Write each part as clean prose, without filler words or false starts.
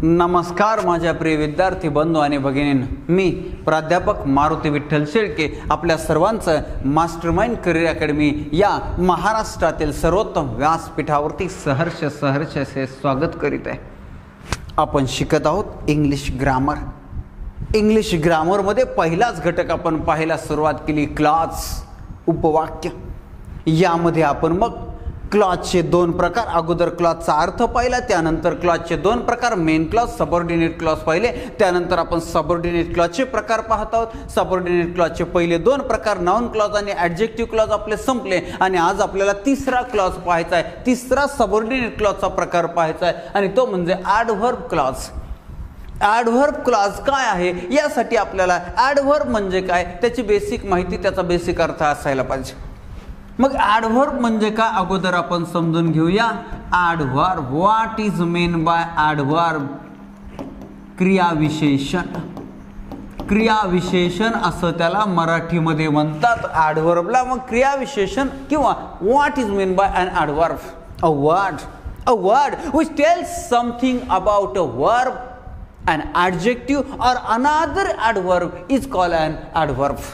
नमस्कार माझ्या प्रिय विद्यार्थी बंधू आणि भगिनींनो, मी प्राध्यापक मारुती विठ्ठल शेळके आपल्या सर्वांचं मास्टरमाइंड करिअर अकॅडमी या महाराष्ट्रातील सर्वोत्तम व्यासपीठावरती सहर्ष असे स्वागत करीत आहे। आपण शिकत आहोत इंग्लिश ग्रामर। इंग्लिश ग्रामरमध्ये पहिलाच घटक आपण पाहायला सुरुवात केली, क्लॉज, उपवाक्य। यामध्ये आपण मग क्लॉजचे दोन प्रकार, अगोदर क्लॉजचा अर्थ पाहिला, त्यानंतर क्लॉजचे दोन प्रकार, मेन क्लॉज, सबऑर्डिनेट क्लॉज पाहिले, त्यानंतर आपण सबऑर्डिनेट क्लॉजचे प्रकार पाहत आहोत। सबऑर्डिनेट क्लॉजचे पहिले दोन प्रकार नाउन क्लॉज आणि ॲडजेक्टिव्ह क्लॉज आपले संपले आणि आज आपल्याला तिसरा क्लॉज पाहायचा आहे, तिसरा सबऑर्डिनेट क्लॉजचा प्रकार पाहायचा आहे आणि तो म्हणजे ॲडव्हर्ब क्लॉज। ॲडव्हर्ब क्लॉज काय आहे यासाठी आपल्याला ॲडव्हर्ब म्हणजे काय त्याची बेसिक माहिती, त्याचा बेसिक अर्थ असायला पाहिजे। मग ॲडव्हर्ब म्हणजे काय अगोदर आपण समजून घेऊया। Adverb, what is mean by adverb? क्रियाविशेषण। क्रियाविशेषण असं त्याला मराठीमध्ये म्हणतात ॲडव्हर्बला। मग क्रियाविशेषण किंवा what is mean by an adverb? A word which tells something about a verb, an adjective or another adverb is called an adverb।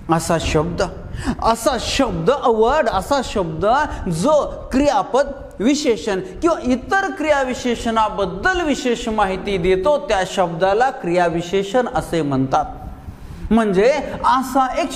असा शब्द अ वर्ड, असा शब्द जो क्रियापद, विशेषण किंवा इतर क्रियाविशेषणाबद्दल विशेष माहिती देतो त्या शब्दाला क्रियाविशेषण असे म्हणतात। म्हणजे असा एक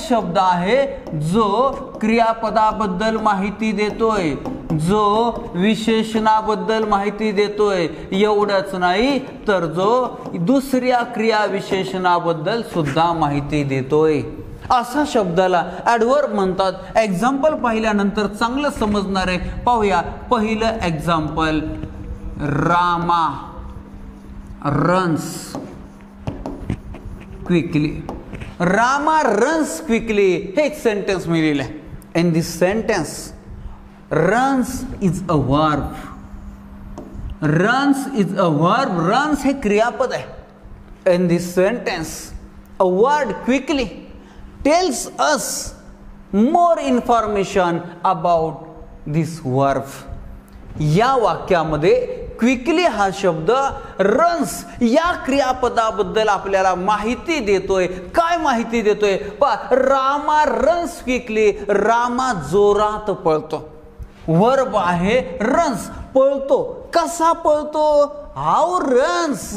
शब्द आहे जो क्रियापदाबद्दल माहिती देतोय, जो विशेषणाबद्दल माहिती देतोय। एवढंच नाही तर जो दुसऱ्या क्रियाविशेषणाबद्दल सुद्धा माहिती देतोय, असा शब्दाला ॲडव्हर्ब म्हणतात। एक्झाम्पल पाहिल्यानंतर चांगलं समजणार आहे, पाहूया। पहिलं example, Rama runs quickly. Rama runs quickly हे एक सेंटेन्स मिळेल आहे। In this sentence runs is a verb. Runs is a verb. Runs हे क्रियापद आहे। In this sentence, a word quickly tells us more information about this verb. या वाक्यामध्ये quickly हा शब्द रन्स या क्रियापदाबद्दल आपल्याला माहिती देतोय। काय माहिती देतोय? रामा रन्स क्विकली, रामा जोरात पळतो। वर्ब आहे रन्स, पळतो। कसा पळतो? हाऊ रन्स,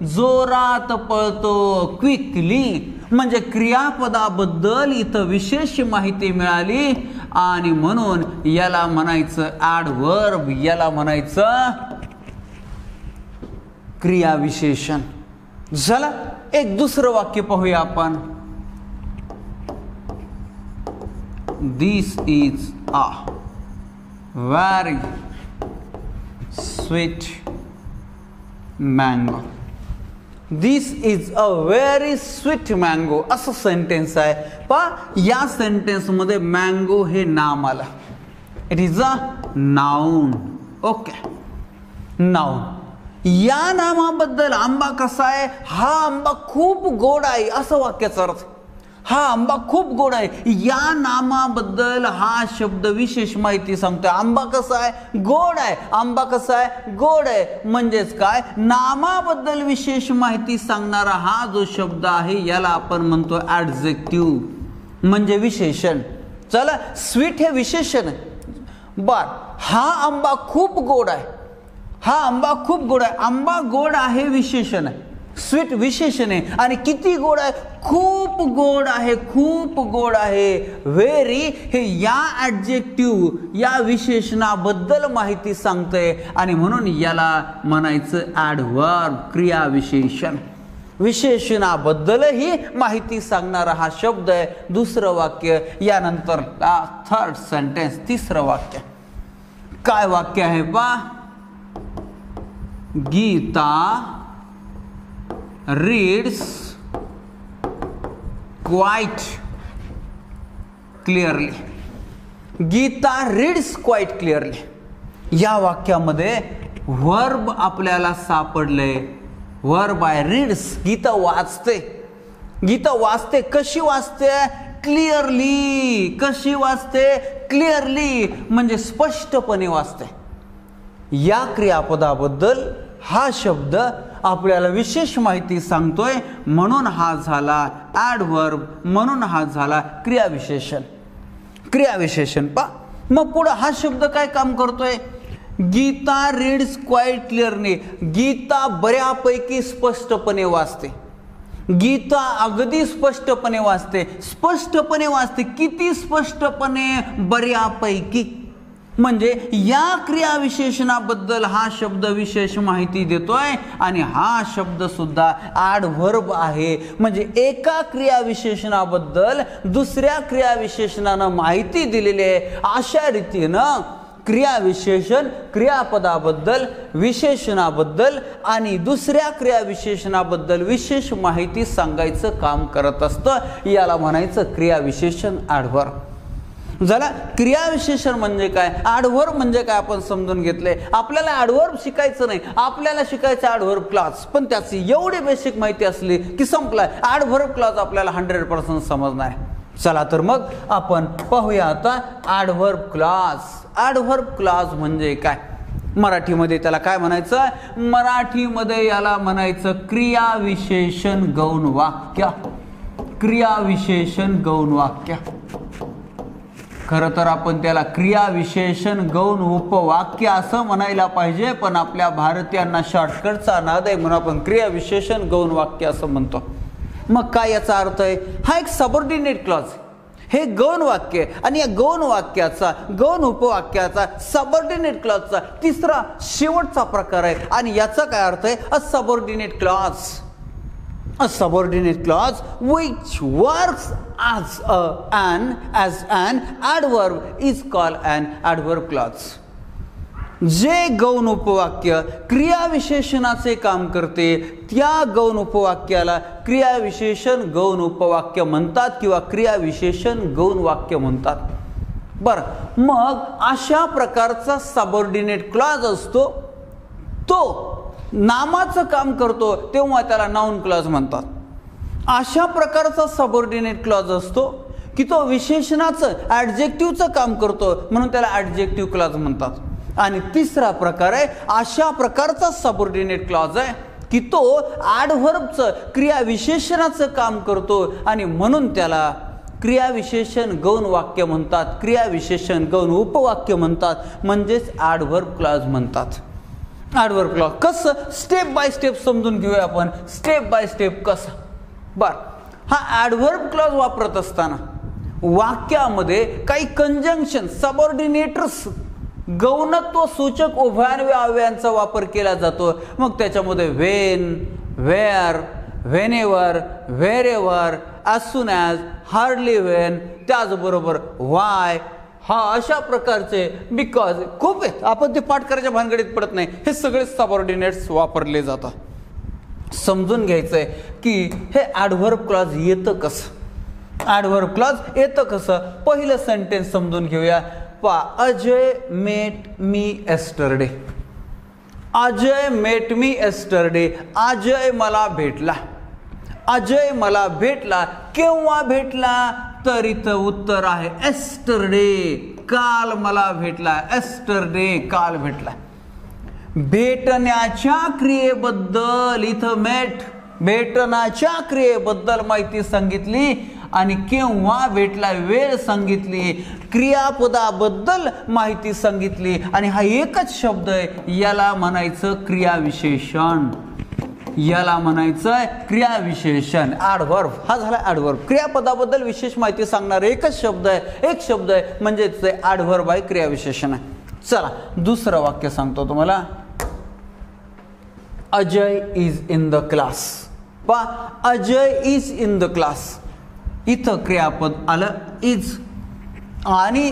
जोरात पळतो। क्विकली म्हणजे क्रियापदाबद्दल इथं विशेष माहिती मिळाली आणि म्हणून याला म्हणायचं ॲडव्हर्ब, याला म्हणायचं क्रियाविशेषण। चला एक दुसरं वाक्य पाहूया आपण। This is a very sweet mango. This is a very sweet mango असं सेंटेन्स आहे। या सेंटेन्स मध्ये मँगो हे नाम आलं। It is a noun. Okay, noun. या नामाबद्दल आंबा कसा आहे? हा आंबा खूप गोड आहे, असं वाक्याचा अर्थ। हा आंबा खूप गोड आहे। या नामाबद्दल हा शब्द विशेष माहिती सांगतोय। आंबा कसा आहे? गोड आहे। आंबा कसा आहे? गोड आहे। म्हणजेच काय? नामाबद्दल विशेष माहिती सांगणारा हा जो शब्द आहे याला आपण म्हणतो ॲडजेक्टिव्ह, म्हणजे विशेषण। चला, स्वीट हे विशेषण आहे। हा आंबा खूप गोड आहे। हा आंबा खूप गोड आहे। आंबा गोड आहे विशेषण आहे, स्वीट विशेषण आहे। आणि किती गोड आहे? खूप गोड आहे, खूप गोड आहे। व्हेरी हे या ॲडजेक्टिव्ह, या विशेषणाबद्दल माहिती सांगतंय आणि म्हणून याला म्हणायचं ॲडव्हर्ब, क्रियाविशेषण। विशेषणाबद्दलही माहिती सांगणारा हा शब्द आहे। दुसरं वाक्य, यानंतर थर्ड सेंटेन्स, तिसरं वाक्य। काय वाक्य आहे पा? Geeta reads quite clearly. Geeta reads quite clearly. या वाक्यामध्ये वर्ब आपल्याला सापडले। वर्ब आहे रीड्स। गीता वाचते। गीता वाचते। कशी वाचते? क्लिअरली। कशी वाचते? क्लिअरली म्हणजे स्पष्टपणे वाचते। या क्रियापदाबद्दल हा शब्द आपल्याला विशेष माहिती सांगतोय, म्हणून हा झाला ॲडव्हर्ब, म्हणून हा झाला क्रियाविशेषण. क्रियाविशेषण पा मग पुढे हा शब्द काय काम करतोय? Geeta reads quite clearly. Geeta बऱ्यापैकी स्पष्टपणे वाचते. गीता अगदी स्पष्टपणे वाचते. स्पष्टपणे वाचते. किती स्पष्टपणे? बऱ्यापैकी. म्हणजे या क्रियाविशेषणाबद्दल हा शब्द विशेष माहिती देतोय आणि हा शब्द सुद्धा ॲडव्हर्ब आहे. म्हणजे एका क्रियाविशेषणाबद्दल दुसऱ्या क्रियाविशेषणानं माहिती दिलेली आहे. अशा रीतीनं क्रियाविशेषण क्रियापदाबद्दल, विशेषणाबद्दल आणि दुसऱ्या क्रियाविशेषणाबद्दल विशेष माहिती सांगायचं काम करत असतं. याला म्हणायचं क्रियाविशेषण ॲडव्हर्ब. झाला. क्रियाविशेषण म्हणजे काय, ॲडव्हर्ब म्हणजे काय आपण समजून घेतले. आपल्याला ॲडव्हर्ब शिकायचं नाही, आपल्याला शिकायचं ॲडव्हर्ब क्लॉज. पण त्याची एवढी बेसिक माहिती असली की संपलाय. ॲडव्हर्ब क्लॉज आपल्याला 100% समजणार. चला तर मग आपण पाहूया आता ॲडव्हर्ब क्लॉज. ॲडव्हर्ब क्लॉज म्हणजे काय? मराठीमध्ये त्याला काय म्हणायचं? मराठीमध्ये याला म्हणायचं क्रियाविशेषण गौण वाक्य. क्रियाविशेषण गौण वाक्य. खरं तर आपण त्याला क्रियाविशेषण गौण उपवाक्य असं म्हणायला पाहिजे, पण आपल्या भारतीयांना शॉर्टकटचा नाद आहे म्हणून आपण क्रियाविशेषण गौण वाक्य असं म्हणतो. मग काय याचा अर्थ आहे? हा एक सबऑर्डिनेट क्लॉज. हे गौण वाक्य आणि या गौण वाक्याचा, गौण उपवाक्याचा, सबऑर्डिनेट क्लॉजचा तिसरा शेवटचा प्रकार आहे. आणि याचा काय अर्थ आहे? A subordinate clause. A subordinate clause which works as an adverb is called an adverb clause. जे गौण उपवाक्य क्रियाविशेषणाचे काम करते त्या गौण उपवाक्याला क्रियाविशेषण गौण उपवाक्य म्हणतात किंवा क्रियाविशेषण गौण वाक्य म्हणतात. बरं, मग अशा प्रकारचा सबऑर्डिनेट क्लॉज असतो, तो नामाचं काम करतो तेव्हा त्याला नाउन क्लॉज म्हणतात. अशा प्रकारचा सबऑर्डिनेट क्लॉज असतो की तो विशेषणाचं, ॲडजेक्टिव्हचं काम करतो म्हणून त्याला ॲडजेक्टिव्ह क्लॉज म्हणतात. आणि तिसरा प्रकार आहे अशा प्रकारचा सबऑर्डिनेट क्लॉज आहे की तो ॲडव्हर्बचं, क्रियाविशेषणाचं काम करतो आणि म्हणून त्याला क्रियाविशेषण गौण वाक्य म्हणतात, क्रियाविशेषण गौण उपवाक्य म्हणतात, म्हणजेच ॲडव्हर्ब क्लॉज म्हणतात. ॲडव्हर्ब क्लॉज कसं? स्टेप बाय स्टेप समजून घेऊया आपण. स्टेप बाय स्टेप कसं? बर, हा ॲडव्हर्ब क्लॉज वापरत असताना वाक्यामध्ये काही कंजंक्शन, सबऑर्डिनेटर्स, गौणत्व सूचक उभयान्वयी अव्ययांचा वापर केला जातो. मग त्याच्यामध्ये when, where, whenever, wherever, as soon as, hardly when, त्याचबरोबर वाय, हा अशा प्रकारचे, बिकॉज खूप आहेत. आपण ते पाठ करायच्या भानगडीत पडत नाही. हे सगळे सबऑर्डिनेट्स वापरले जातात. समजून घ्यायचंय की हे ॲडव्हर्ब क्लॉज येतं कसं. ॲडव्हर्ब क्लॉज येतं कसं? पहिलं सेंटेन्स समजून घेऊया. Ajay met me yesterday. Ajay met me yesterday. Ajay मला भेटला. अजय मला भेटला. केव्हा भेटला? तर इथं उत्तर आहे एस्टरडे. काल मला भेटला. एस्टरडे, काल भेटला. भेटण्याच्या क्रियेबद्दल इथं मेट, भेटण्याच्या क्रियेबद्दल माहिती सांगितली आणि केव्हा भेटला वेळ सांगितली, क्रियापदाबद्दल माहिती सांगितली आणि हा एकच शब्द आहे. याला म्हणायचं क्रियाविशेषण. याला म्हणायचं क्रियाविशेषण. ॲडव्हर्ब हा झाला ॲडव्हर्ब. क्रियापदाबद्दल विशेष माहिती सांगणारा एकच शब्द आहे, एक शब्द आहे, म्हणजेच ते ॲडव्हर्ब आहे, क्रियाविशेषण आहे. चला दुसरं वाक्य सांगतो तुम्हाला. Ajay is in the class. पा Ajay is in the class. इथं क्रियापद आलं इज आणि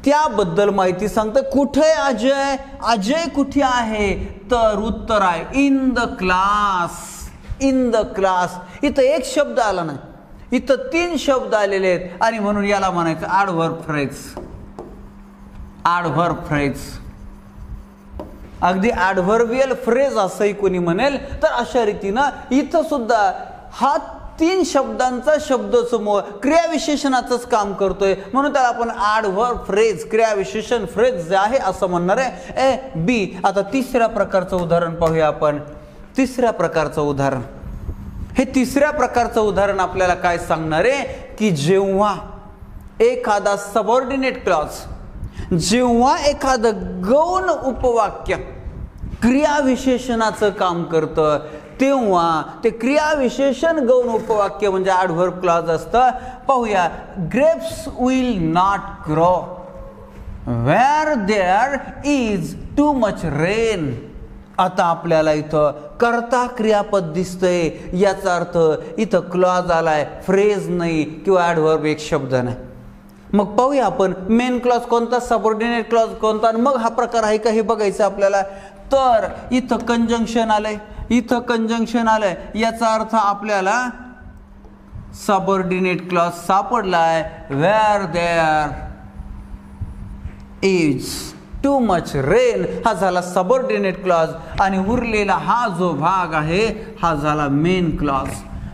त्याबद्दल माहिती सांगतं. कुठे अजय? अजय कुठे आहे? तर उत्तर आहे in the class. In the class. इथं एक शब्द आला नाही, इथं 3 शब्द आलेले आहेत आणि म्हणून याला म्हणायचं ॲडव्हर्ब फ्रेज. Adverb phrase. अगदी ॲडव्हर्बियल फ्रेज असंही कोणी म्हणेल. तर अशा रीतीनं इथं सुद्धा हा तीन शब्दांचा शब्दसमूह क्रियाविशेषणाचंच काम करतोय, म्हणून त्याला आपण ॲडव्हर्ब फ्रेज, क्रियाविशेषण फ्रेज जे आहे असं म्हणणार आहे. बी. आता तिसऱ्या प्रकारचं उदाहरण पाहूया आपण. तिसऱ्या प्रकारचं उदाहरण, हे तिसऱ्या प्रकारचं उदाहरण आपल्याला काय सांगणार आहे की जेव्हा एखादा सबऑर्डिनेट क्लॉज, जेव्हा एखादं गौण उपवाक्य क्रियाविशेषणाचं काम करतं तेव्हा ते क्रियाविशेषण गौण उपवाक्य म्हणजे ॲडव्हर्ब क्लॉज असतं. पाहूया. Grapes will not grow where there is too much rain. आता आपल्याला इथं कर्ता क्रियापद दिसतंय, याचा अर्थ इथं क्लॉज आलाय, फ्रेज नाही किंवा ॲडव्हर्ब एक शब्द नाही. मग पाहूया आपण मेन क्लॉज कोणता, सबऑर्डिनेट क्लॉज कोणता, मग हा प्रकार आहे का हे बघायचं आपल्याला. तर इथं कंजंक्शन आलंय, इथं कंजंक्शन आलंय, याचा अर्थ आपल्याला सबऑर्डिनेट क्लॉज सापडलाय. Where there is too much rain हा झाला सबऑर्डिनेट क्लॉज, आणि उरलेला हा जो भाग आहे हा झाला main clause.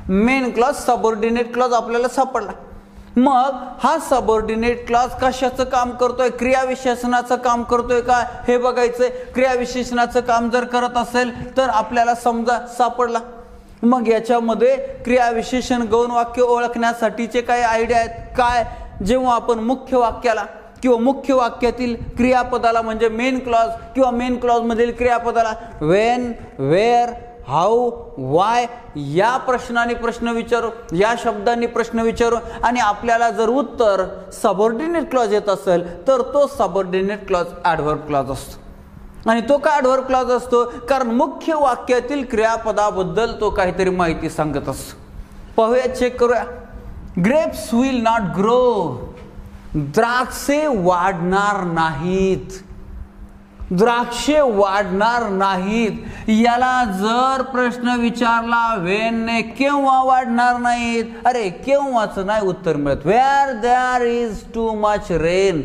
Main clause subordinate clause आपल्याला सापडला. मग हा सबऑर्डिनेट क्लॉज कशाचं काम करतोय, क्रियाविशेषणाचं काम करतोय का हे बघायचंय. क्रियाविशेषणाचं काम जर करत असेल तर आपल्याला समजा सापडला. मग याच्यामध्ये क्रियाविशेषण गौण वाक्य ओळखण्यासाठीचे काही आयडिया आहेत काय. जेव्हा आपण मुख्य वाक्याला किंवा मुख्य वाक्यातील क्रियापदाला म्हणजे मेन क्लॉज किंवा मेन क्लॉज मधील क्रियापदाला वेन, वेअर, हाऊ, वाय या प्रश्नाने प्रश्न विचारू, या शब्दांनी प्रश्न विचारू, आणि आपल्याला जर उत्तर सबऑर्डिनेट क्लॉज येत असेल तर तो सबऑर्डिनेट क्लॉज ॲडव्हर्ब क्लॉज असतो. आणि तो का ॲडव्हर्ब क्लॉज असतो, कारण मुख्य वाक्यातील क्रियापदाबद्दल तो काहीतरी माहिती सांगत असतो. पाहूया, चेक करूया. ग्रेप्स विल नॉट ग्रो, द्राक्षे वाढणार नाहीत, द्राक्षे वाढणार नाहीत. याला जर प्रश्न विचारला वेनने केव्हा वाढणार नाहीत, अरे केव्हाचं नाही उत्तर मिळत. Where there is too much rain,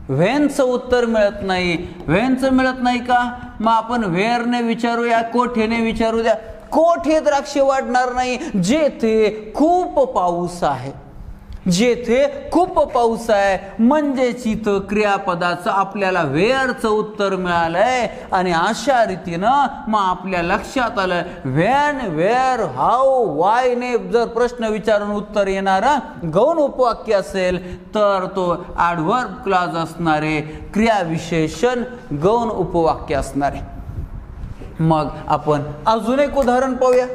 व्हेनचं उत्तर मिळत नाही. व्हेनचं मिळत नाही का, मग आपण वेअरने विचारूया, कोठेने विचारू द्या. कोठे द्राक्षे वाढणार नाही, जेथे खूप पाऊस आहे, जेथे खूप पाऊस आहे, म्हणजेच इथं क्रियापदाचं आपल्याला वेअरचं उत्तर मिळालंय. आणि अशा रीतीनं मग आपल्या लक्षात आलं व्हेन, वेअर, हाऊ, वाय ने जर प्रश्न विचारून उत्तर येणार गौण उपवाक्य असेल तर तो ॲडव्हर्ब क्लॉज असणारे क्रियाविशेषण गौण उपवाक्य असणारे. मग आपण अजून एक उदाहरण पाहूया.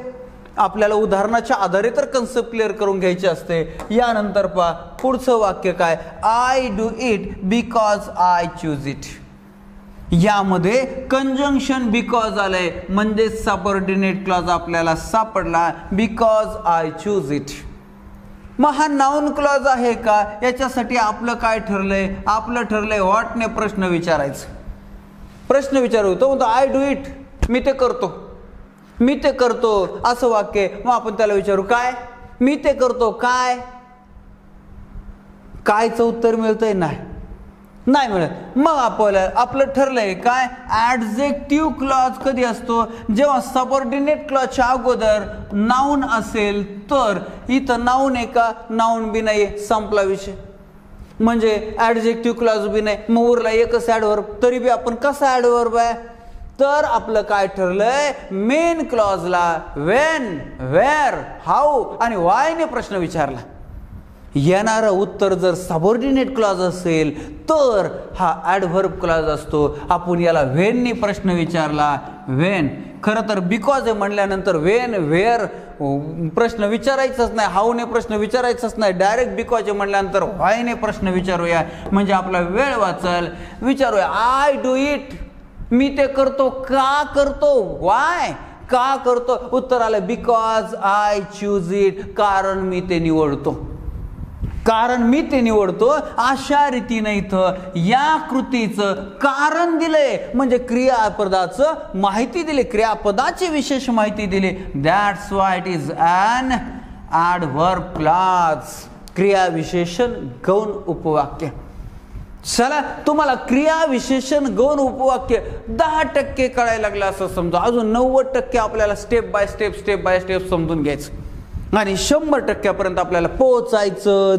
आपल्याला उदाहरणाच्या आधारे तर कन्सेप्ट क्लिअर करून घ्यायची असते. यानंतर पहा पुढचं वाक्य काय, I do it because I choose it. यामध्ये कंजंक्शन बिकॉज आलंय, म्हणजे सबऑर्डिनेट क्लॉज आपल्याला सापडला, बिकॉज आय चूज इट. मग हा नाउन क्लॉज आहे का, याच्यासाठी आपलं काय ठरलंय, आपलं ठरलंय व्हॉटने प्रश्न विचारायचं. प्रश्न विचारू तो म्हणतो आय डू इट, मी ते करतो, मी ते करतो असं वाक्य. मग आपण त्याला विचारू काय, मी ते करतो काय, कायचं उत्तर मिळतंय नाही, नाही मिळत. मग आपलं ठरलंय काय, ॲडजेक्टिव्ह क्लॉज कधी असतो, जेव्हा सबऑर्डिनेट क्लॉजच्या अगोदर नाउन असेल तर. इथं नाउन आहे का, नाउन बी नाही, संपला विषय. म्हणजे ॲडजेक्टिव्ह क्लॉज बी नाही, मग उरला एकच ॲडव्हर्ब. तरी बी आपण कसा ॲडव्हर्ब आहे, तर आपलं काय ठरलंय, मेन क्लॉजला वेन, वेअर, हाऊ आणि वायने प्रश्न विचारला. येणारं उत्तर जर सबऑर्डिनेट क्लॉज असेल तर हा ॲडव्हर्ब क्लॉज असतो. आपण याला व्हेनने प्रश्न विचारला, व्हेन. खरं तर बिकॉज आहे म्हणल्यानंतर वेन, वेअर प्रश्न विचारायचाच नाही, हाऊने प्रश्न विचारायचाच नाही, डायरेक्ट बिकॉज आहे म्हणल्यानंतर वायने प्रश्न विचारूया, म्हणजे आपला वेळ वाचल. विचारूया आय डू इट, मी ते करतो, का करतो, वाय का करतो. उत्तर आलं बिकॉज आय चूज इट, कारण मी ते निवडतो, कारण मी ते निवडतो. अशा रीतीने इथं या कृतीचं कारण दिलंय, म्हणजे क्रियापदाचं माहिती दिली, क्रियापदाची विशेष माहिती दिली. That's why it is an adverb clause, क्रियाविशेषण गौण उपवाक्य. चला, तुम्हाला क्रियाविशेषण गौण उपवाक्य 10% कळायला लागलं असं समजा, अजून 90% आपल्याला स्टेप बाय स्टेप समजून घ्यायचं. आणि 100% आपल्याला पोहोचायचं.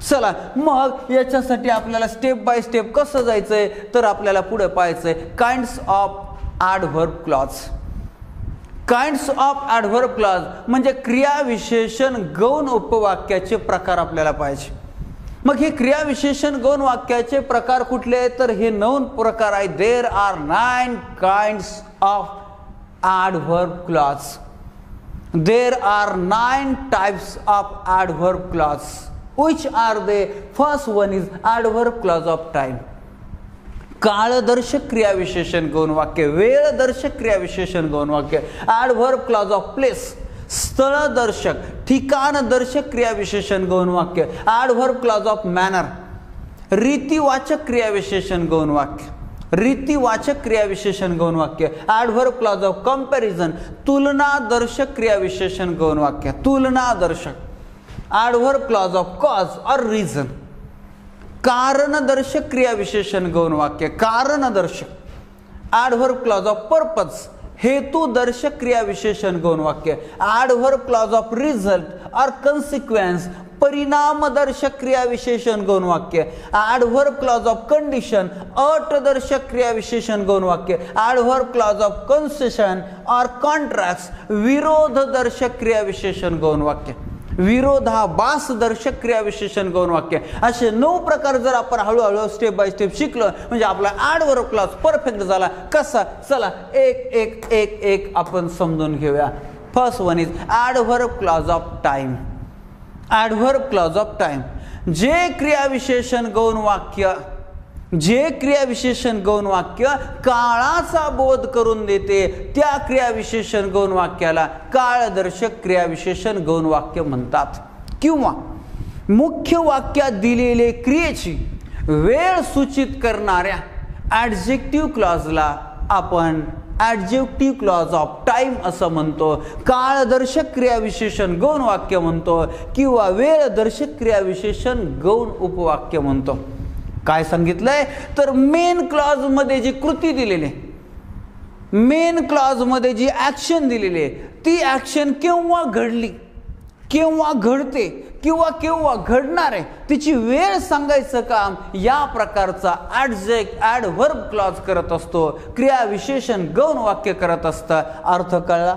चला मग याच्यासाठी आपल्याला स्टेप बाय स्टेप कसं जायचंय तर आपल्याला पुढे पाहायचंय kinds of adverb clause. Kinds of adverb clause म्हणजे क्रियाविशेषण गौण उपवाक्याचे प्रकार आपल्याला पाहिजे. मग हे क्रियाविशेषण गौण वाक्याचे प्रकार कुठले तर हे 9 प्रकार आहेत. There are 9 kinds of adverb clause. There are 9 types of adverb clause. Which are they? First one is adverb clause of time. काळदर्शक क्रियाविशेषण गौण वाक्य, वेळदर्शक क्रियाविशेषण गौण वाक्य. ॲडव्हर्ब क्लॉज ऑफ प्लेस, स्थळदर्शक ठिकाणदर्शक क्रियाविशेषण गौण वाक्य. ॲडव्हर्ब क्लॉज ऑफ मॅनर, रीतिवाचक क्रियाविशेषण गौण वाक्य. रीतिवाचक क्रियाविशेषण गौण वाक्य. ॲडव्हर्ब क्लॉज ऑफ कंपॅरिझन, तुलनादर्शक क्रियाविशेषण गौण वाक्य. तुलनादर्शक. ॲडव्हर्ब क्लॉज ऑफ कॉज और रिझन, कारणदर्शक क्रियाविशेषण गौण वाक्य. कारणदर्शक. ॲडव्हर्ब क्लॉज ऑफ पर्पज, हेतुदर्शक क्रियाविशेषण गौण वाक्य. ॲडव्हर्ब क्लॉज ऑफ रिझल्ट और कन्सिक्वेन्स, परिणामदर्शक क्रियाविशेषण गौण वाक्य. ॲडव्हर्ब क्लॉज ऑफ कंडिशन, अटदर्शक क्रियाविशेषण गौण वाक्य. ॲडव्हर्ब क्लॉज ऑफ कन्सेशन और कॉन्ट्रॅक्ट, विरोधदर्शक क्रियाविशेषण गौण वाक्य. विरोधाभास दर्शक क्रियाविशेषण गौण वाक्य. असे 9 प्रकार जर आपण हळूहळू स्टेप बाय स्टेप शिकलो म्हणजे आपला ॲडव्हर्ब क्लॉज परफेक्ट झाला. कसा? चला एक आपण समजून घेऊया. First one is adverb clause of time. Adverb clause of time जे क्रियाविशेषण गौण वाक्य काळाचा बोध करून देते त्या क्रियाविशेषण गौण वाक्याला काळदर्शक क्रियाविशेषण गौण वाक्य म्हणतात. किंवा मुख्य वाक्यात दिलेले क्रियेची वेळ सूचित करणाऱ्या ॲडजेक्टिव्ह क्लॉजला आपण ॲडजेक्टिव्ह क्लॉज ऑफ टाइम असं म्हणतो. काळदर्शक क्रियाविशेषण गौण वाक्य म्हणतो किंवा वेळदर्शक क्रियाविशेषण गौण उपवाक्य म्हणतो. काय सांगितलंय तर मेन क्लॉज मध्ये जी कृती दिलेली, मेन क्लॉज मध्ये जी ऍक्शन दिलेली आहे ती ऍक्शन केव्हा घडली, केव्हा घडते किंवा केव्हा घडणार आहे तिची वेळ सांगायचं काम या प्रकारचा ॲडव्हर्ब क्लॉज करत असतो. क्रियाविशेषण गौण वाक्य करत असतं. अर्थ कळला?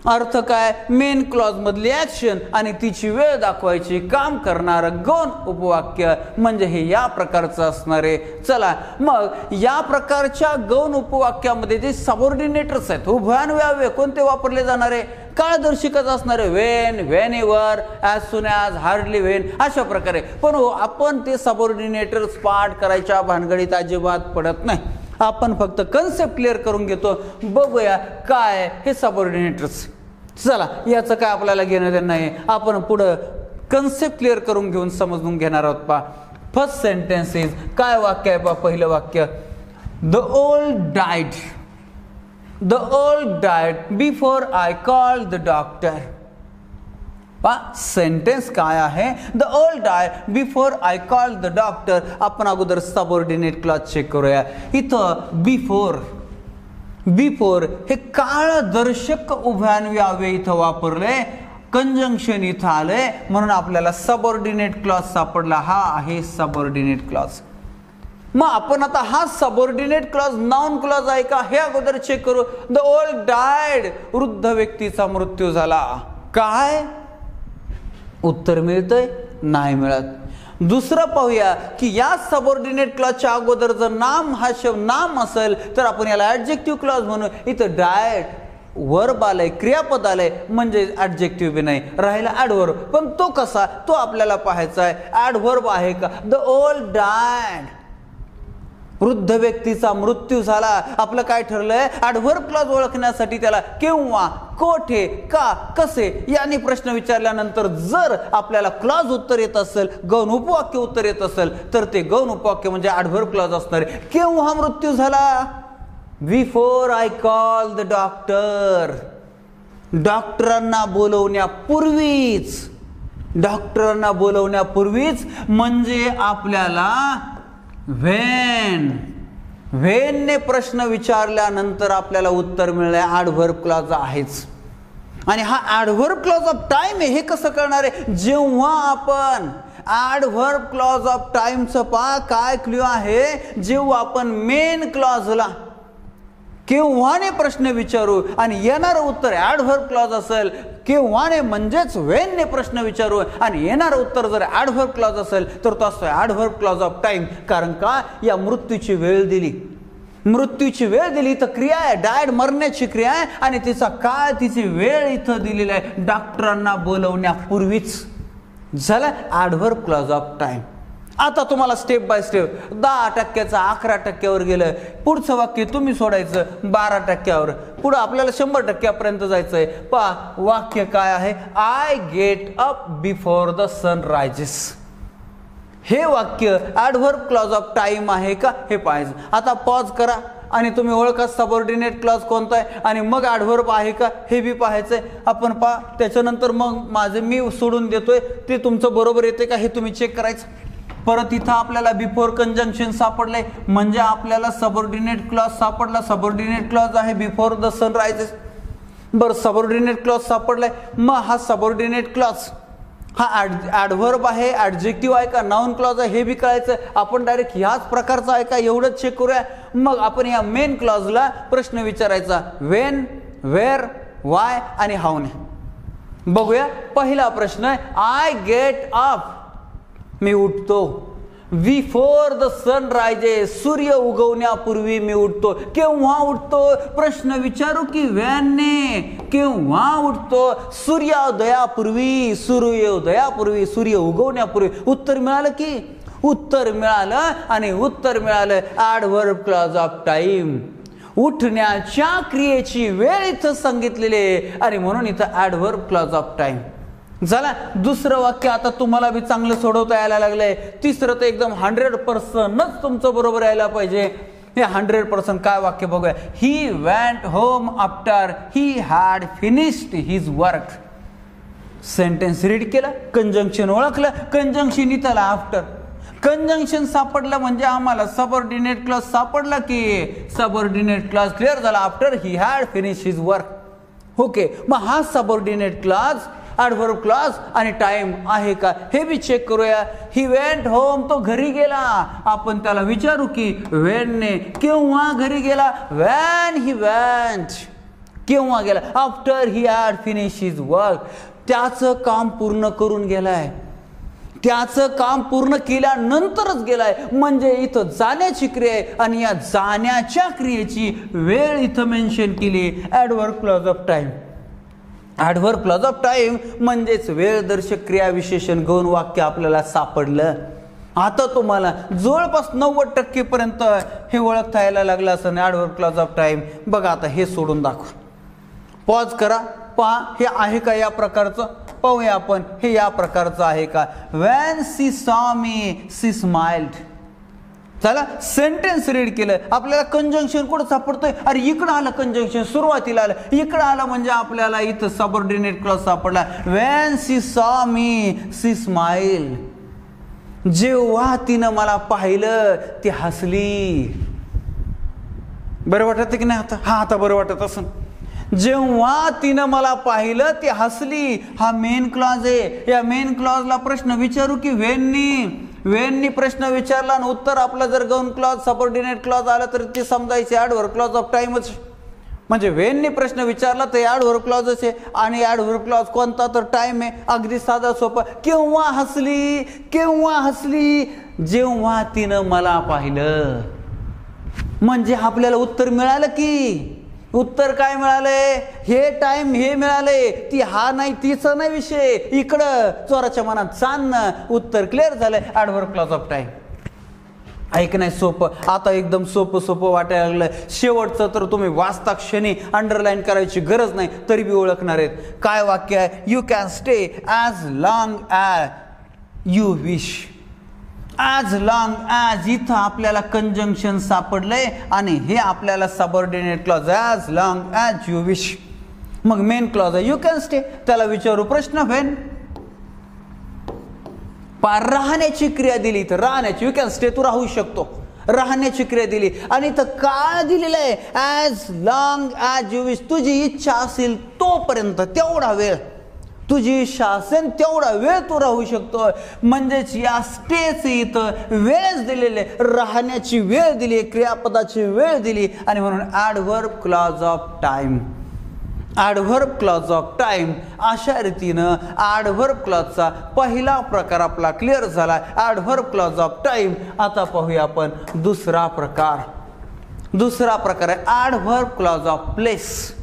अर्थ काय? मेन क्लॉज मधली ऍक्शन आणि तिची वेळ दाखवायची काम करणारं गौण उपवाक्य म्हणजे हे या प्रकारचं असणार आहे. चला मग या प्रकारच्या गौण उपवाक्यामध्ये जे सबऑर्डिनेटर्स आहेत उभयान्वय कोणते वापरले जाणार आहे? काळदर्शिकच असणार आहे. Wien, whenever, as soon as, hardly when अशा प्रकारे. पण आपण ते सबऑर्डिनेटर्स पाठ करायच्या भानगडीत अजिबात पडत नाही. आपण फक्त कन्सेप्ट क्लिअर करून घेतो. बघूया काय हे सबऑर्डिनेटर्स. चला याचं काय आपल्याला घेणं देणं नाही. आपण पुढं कन्सेप्ट क्लिअर करून घेऊन समजून घेणार आहोत. पा फर्स्ट सेंटेन्स इज काय वाक्य आहे? पा पहिलं वाक्य the old died before I call the doctor. Sentence काय आहे? The old died before I call the doctor. आपण अगोदर सबऑर्डिनेट क्लॉज चेक करूया. इथं बिफोर हे काळदर्शक उभयान्वय इथं वापरलंय. कंजंक्शन इथं आलंय म्हणून आपल्याला सबऑर्डिनेट क्लॉज सापडला. हा आहे सबऑर्डिनेट क्लॉज. मग आपण आता हा सबऑर्डिनेट क्लॉज नाउन क्लॉज आहे का हे अगोदर चेक करू. द ओल्ड डायड, वृद्ध व्यक्तीचा मृत्यू झाला. काय उत्तर मिळतंय? नाही मिळत. दुसरं पाहूया की या सबऑर्डिनेट क्लॉजच्या अगोदर जर नाम हा शब्द नाम असेल तर आपण याला ॲडजेक्टिव्ह क्लॉज म्हणू. इथं डायड वर्ब आलंय, क्रियापद आलंय म्हणजे ॲडजेक्टिव्ह बी नाही, राहिला ॲडव्हर्ब. पण तो कसा तो आपल्याला पाहायचा आहे. ॲडव्हर्ब आहे का? द ओल्ड डायड, वृद्ध व्यक्तीचा मृत्यू झाला. आपलं काय ठरलंय? ॲडव्हर्ब क्लॉज ओळखण्यासाठी त्याला केव्हा, कोठे, का, कसे यांनी प्रश्न विचारल्यानंतर जर आपल्याला क्लॉज उत्तर येत असेल, गौण उपवाक्य उत्तर येत असेल तर ते गौण उपवाक्य म्हणजे ॲडव्हर्ब क्लॉज असणार आहे. केव्हा मृत्यू झाला? Before I call the doctor. डॉक्टरांना बोलवण्यापूर्वीच म्हणजे आपल्याला व्हेनने प्रश्न विचारल्यानंतर आपल्याला उत्तर मिळालं. ॲडव्हर्ब क्लॉज आहेच. आणि हा ॲडव्हर्ब क्लॉज ऑफ टाइम आहे. हे कसं करणार आहे? जेव्हा आपण ॲडव्हर्ब क्लॉज ऑफ टाइमचं काय क्ल्यू आहे, जेव्हा आपण मेन क्लॉजला केव्हाने प्रश्न विचारू आणि येणारं उत्तर ॲडव्हर्ब क्लॉज असेल, केव्हाने म्हणजेच वेनने प्रश्न विचारू आणि येणारं उत्तर जर ॲडव्हर्ब क्लॉज असेल तर तो असतो ॲडव्हर्ब क्लॉज ऑफ टाइम. कारण का? या मृत्यूची वेळ दिली, मृत्यूची वेळ दिली तर क्रिया आहे, डायड मरण्याची क्रिया आहे आणि तिचा काळ, तिची वेळ इथं दिलेली आहे डॉक्टरांना बोलवण्यापूर्वीच. झालं ॲडव्हर्ब क्लॉज ऑफ टाइम. आता तुम्हाला स्टेप बाय स्टेप 10% 11% गेलं, पुढचं वाक्य तुम्ही सोडायचं 12%, पुढं आपल्याला 100% जायचंय. पहा वाक्य काय आहे? I get up before the sun rises. हे वाक्य ॲडव्हर्ब क्लॉज ऑफ टाइम आहे का हे पाहायचं. आता पॉज करा आणि तुम्ही ओळखा सबऑर्डिनेट क्लॉज कोणता आहे आणि मग ॲडव्हर्ब आहे का हे बी पाहायचंय. आपण पहा, त्याच्यानंतर मग माझे मी सोडून देतोय ते तुमचं बरोबर येते का हे तुम्ही चेक करायचं. परत इथं आपल्याला बिफोर कंजंक्शन सापडलंय म्हणजे आपल्याला सबऑर्डिनेट क्लॉज सापडला. सबऑर्डिनेट क्लॉज आहे बिफोर द सन रायजेस. बरं, सबऑर्डिनेट क्लॉज सापडलाय. मग हा सबऑर्डिनेट क्लॉज हा ॲडव्हर्ब आहे, ॲडजेक्टिव्ह आहे का नाउन क्लॉज आहे हे बी कळायचं. आपण डायरेक्ट ह्याच प्रकारचा आहे का एवढंच चेक करूया. मग आपण या मेन क्लॉजला प्रश्न विचारायचा, वेन, वेअर, वाय आणि हाऊने. बघूया. पहिला प्रश्न आहे, आय गेट अप, मी उठतो. बिफोर द सन रायजेस, सूर्य उगवण्यापूर्वी मी उठतो. केव्हा उठतो? प्रश्न विचारू की व्याने? केव्हा उठतो? सूर्योदयापूर्वी, सूर्योदयापूर्वी, सूर्य उगवण्यापूर्वी. उत्तर मिळालं की? उत्तर मिळालं आणि उत्तर मिळालं ॲडव्हर्ब क्लॉज ऑफ टाइम. उठण्याच्या क्रियेची वेळ इथं सांगितलेली आहे आणि म्हणून इथं ॲडव्हर्ब क्लॉज ऑफ टाइम. झाला. दुसरं वाक्य आता तुम्हाला बी चांगलं सोडवता यायला लागलंय. तिसरं तर एकदम 100%च तुमचं बरोबर यायला पाहिजे. हे 100% काय वाक्य बघूया. He went home after he had finished his work. Sentence read केलं, कंजंक्शन ओळखलं, कंजंक्शन इथं आफ्टर. कंजंक्शन सापडलं म्हणजे आम्हाला सबऑर्डिनेट क्लॉज सापडला की सबऑर्डिनेट क्लॉज क्लिअर झाला. After he had finish his work. Okay. मग हा सबऑर्डिनेट क्लॉज ॲडव्हर्ब क्लॉज आणि टाइम आहे का हे बी चेक करूया. ही वेंट होम, तो घरी गेला. आपण त्याला विचारू की वेनने केव्हा घरी गेला? When he went. केव्हा गेला? After he had finish his work. त्याचं काम पूर्ण करून गेलाय, त्याचं काम पूर्ण केल्यानंतरच गेलाय म्हणजे इथं जाण्याची क्रिया आहे आणि या जाण्याच्या क्रियेची वेळ इथं मेन्शन केली adverb clause of time. Adverb clause of time म्हणजेच वेळदर्शक क्रिया विशेषण गौण वाक्य आपल्याला सापडलं. आता तुम्हाला जवळपास 90% हे ओळखता यायला लागलं असं ॲडव्हर्ब क्लॉज ऑफ टाइम. बघा आता हे सोडून दाखवा. पॉज करा, पहा हे आहे का या प्रकारचं. पाहूया आपण हे या प्रकारचं आहे का. When she saw me she smiled. चला सेंटेन्स रीड केलं. आपल्याला कंजंक्शन कुठं सापडतोय? अरे इकडं आलं कंजंक्शन, सुरुवातीला आलं. इकडं आलं म्हणजे आपल्याला इथं सबऑर्डिनेट क्लॉज सापडला. When she saw me C smile. जेव्हा तिनं मला पाहिलं ती हसली. बरं वाटत की नाही आता? हा आता बरं वाटत असं. जेव्हा तिनं मला पाहिलं ती हसली. हा मेन क्लॉज आहे. या मेन क्लॉजला प्रश्न विचारू की वेननी? वेननी प्रश्न विचारला आणि उत्तर आपलं जर गौण क्लॉज सबऑर्डिनेट क्लॉज आलं तर ते समजायचे ॲडव्हर्ब क्लॉज ऑफ टाइमच. म्हणजे वेननी प्रश्न विचारला तर ॲडव्हर्ब क्लॉजच आहे आणि ॲडव्हर्ब क्लॉज कोणता तर टाइम आहे. अगदी साधा सोपा. केव्हा हसली? केव्हा हसली? जेव्हा तिनं मला पाहिलं. म्हणजे आपल्याला उत्तर मिळालं की. उत्तर काय मिळालंय? हे टाइम हे मिळालंय. ती हा नाही तिचा नाही विषय, इकडं चोराच्या मनात चांदणं. उत्तर क्लिअर झालंय ॲडव्हर्ब क्लॉज ऑफ टाइम. ऐक नाही सोपं. आता एकदम सोपं वाटायला लागलं. शेवटचं तर तुम्ही वाचता क्षणी अंडरलाईन करायची गरज नाही तरी बी ओळखणार आहेत. काय वाक्य आहे? You can stay as long as you wish. As long as इथं आपल्याला कंजंक्शन सापडलंय आणि हे आपल्याला subordinate clause as long as you wish. मग मेन क्लॉज आहे यू कॅन स्टे. त्याला विचारू प्रश्न व्हेन. राहण्याची क्रिया दिली तर राहण्याची. यू कॅन स्टे, तू राहू शकतो. राहण्याची क्रिया दिली आणि इथं काळ दिलेला आहे, as long as you wish, तुझी इच्छा असेल तोपर्यंत, तेवढा वेळ तुझी इच्छा असेल तेवढा वेळ तू राहू शकतो. म्हणजेच या स्टेच इथं वेळच दिलेले, राहण्याची वेळ दिली, क्रियापदाची वेळ दिली आणि म्हणून adverb clause of time. Adverb clause of time अशा रीतीनं ॲडव्हर्ब क्लॉजचा पहिला प्रकार आपला क्लिअर झाला. Adverb clause of time. आता पाहूया आपण दुसरा प्रकार. दुसरा प्रकार आहे adverb clause of place.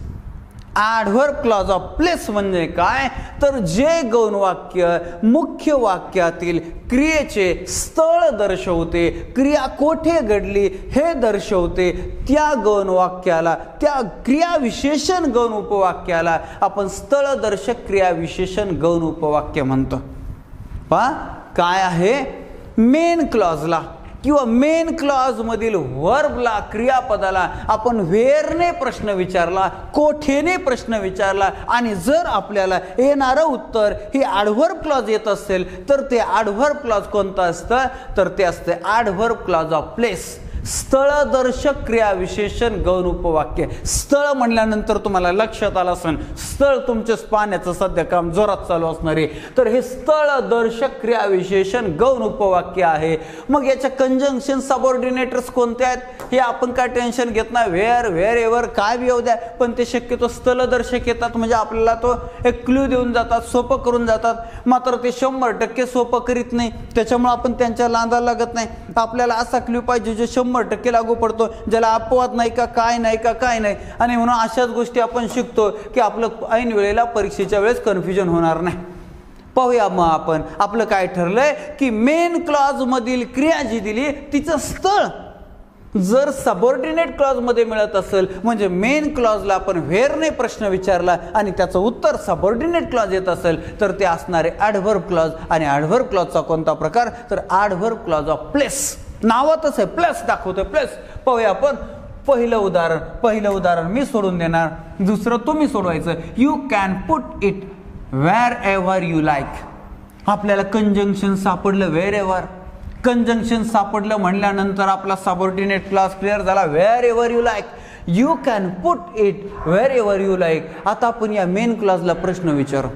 Adverb clause of place म्हणजे काय, तर जे गौण वाक्य मुख्य वाक्यातील क्रियेचे स्थळ दर्शवते, क्रिया कोठे घडली हे दर्शवते, त्या गौण वाक्याला, त्या क्रियाविशेषण गौण उपवाक्याला आपण स्थळदर्शक क्रियाविशेषण गौण उपवाक्य म्हणतो. पहा काय आहे, मेन क्लॉजला किंवा मेन क्लॉज मधील वर्बला, क्रियापदाला आपण व्हेरने प्रश्न विचारला, कोठेने प्रश्न विचारला आणि जर आपल्याला येणारं उत्तर हे ॲडव्हर्ब क्लॉज येत असेल तर ते ॲडव्हर्ब क्लॉज कोणतं असतं, तर ते असते ॲडव्हर्ब क्लॉज ऑफ प्लेस. स्थळदर्शक क्रियाविशेषण गौण उपवाक्य. स्थळ म्हणल्यानंतर तुम्हाला लक्षात आलं असेल, स्थळ तुमचे पाहण्याचं सध्या काम जोरात चालू असणार आहे, तर हे स्थळदर्शक क्रियाविशेषण गौण उपवाक्य आहे. मग याच्या कंजंक्शन सबऑर्डिनेटर्स कोणते आहेत हे आपण काय टेन्शन घेत नाही, व्हेअर, व्हेअर एव्हर काय बी येऊ द्या, पण ते शक्यतो स्थळदर्शक येतात म्हणजे आपल्याला तो एक क्ल्यू देऊन जातात, सोपं करून जातात. मात्र ते 100% सोपं करीत नाही, त्याच्यामुळे आपण त्यांच्या लांदा लागत नाही. आपल्याला असा क्ल्यू पाहिजे जो 100% लागू पडतो, ज्याला अपवाद नाही का, काय नाही का, काय नाही. आणि म्हणून अशाच गोष्टी आपण शिकतो की आपलं ऐन वेळेला परीक्षेच्या वेळेस कन्फ्युजन होणार नाही. पाहूया मग आपण आपलं काय ठरलंय की मेन क्लॉज मधील क्रिया जी दिली तिचं स्थळ जर सबऑर्डिनेट क्लॉज मध्ये मिळत असेल म्हणजे मेन क्लॉजला आपण व्हेरने प्रश्न विचारला आणि त्याचं उत्तर सबऑर्डिनेट क्लॉज येत असेल तर ते असणारे ॲडव्हर्ब क्लॉज. आणि ॲडव्हर्ब क्लॉजचा कोणता प्रकार, तर ॲडव्हर्ब क्लॉज ऑफ प्लेस. नावातच आहे, प्लस दाखवतोय, प्लस. पाहूया आपण पहिलं उदाहरण मी सोडून देणार, दुसरं तुम्ही सोडवायचं. You can put it wherever you like. आपल्याला कंजंक्शन सापडलं वेअर एव्हर. कंजंक्शन सापडलं म्हणल्यानंतर आपला सबऑर्डिनेट क्लॉज क्लिअर झाला, wherever you like. You can put it wherever you like. आता आपण या मेन क्लॉजला प्रश्न विचारू.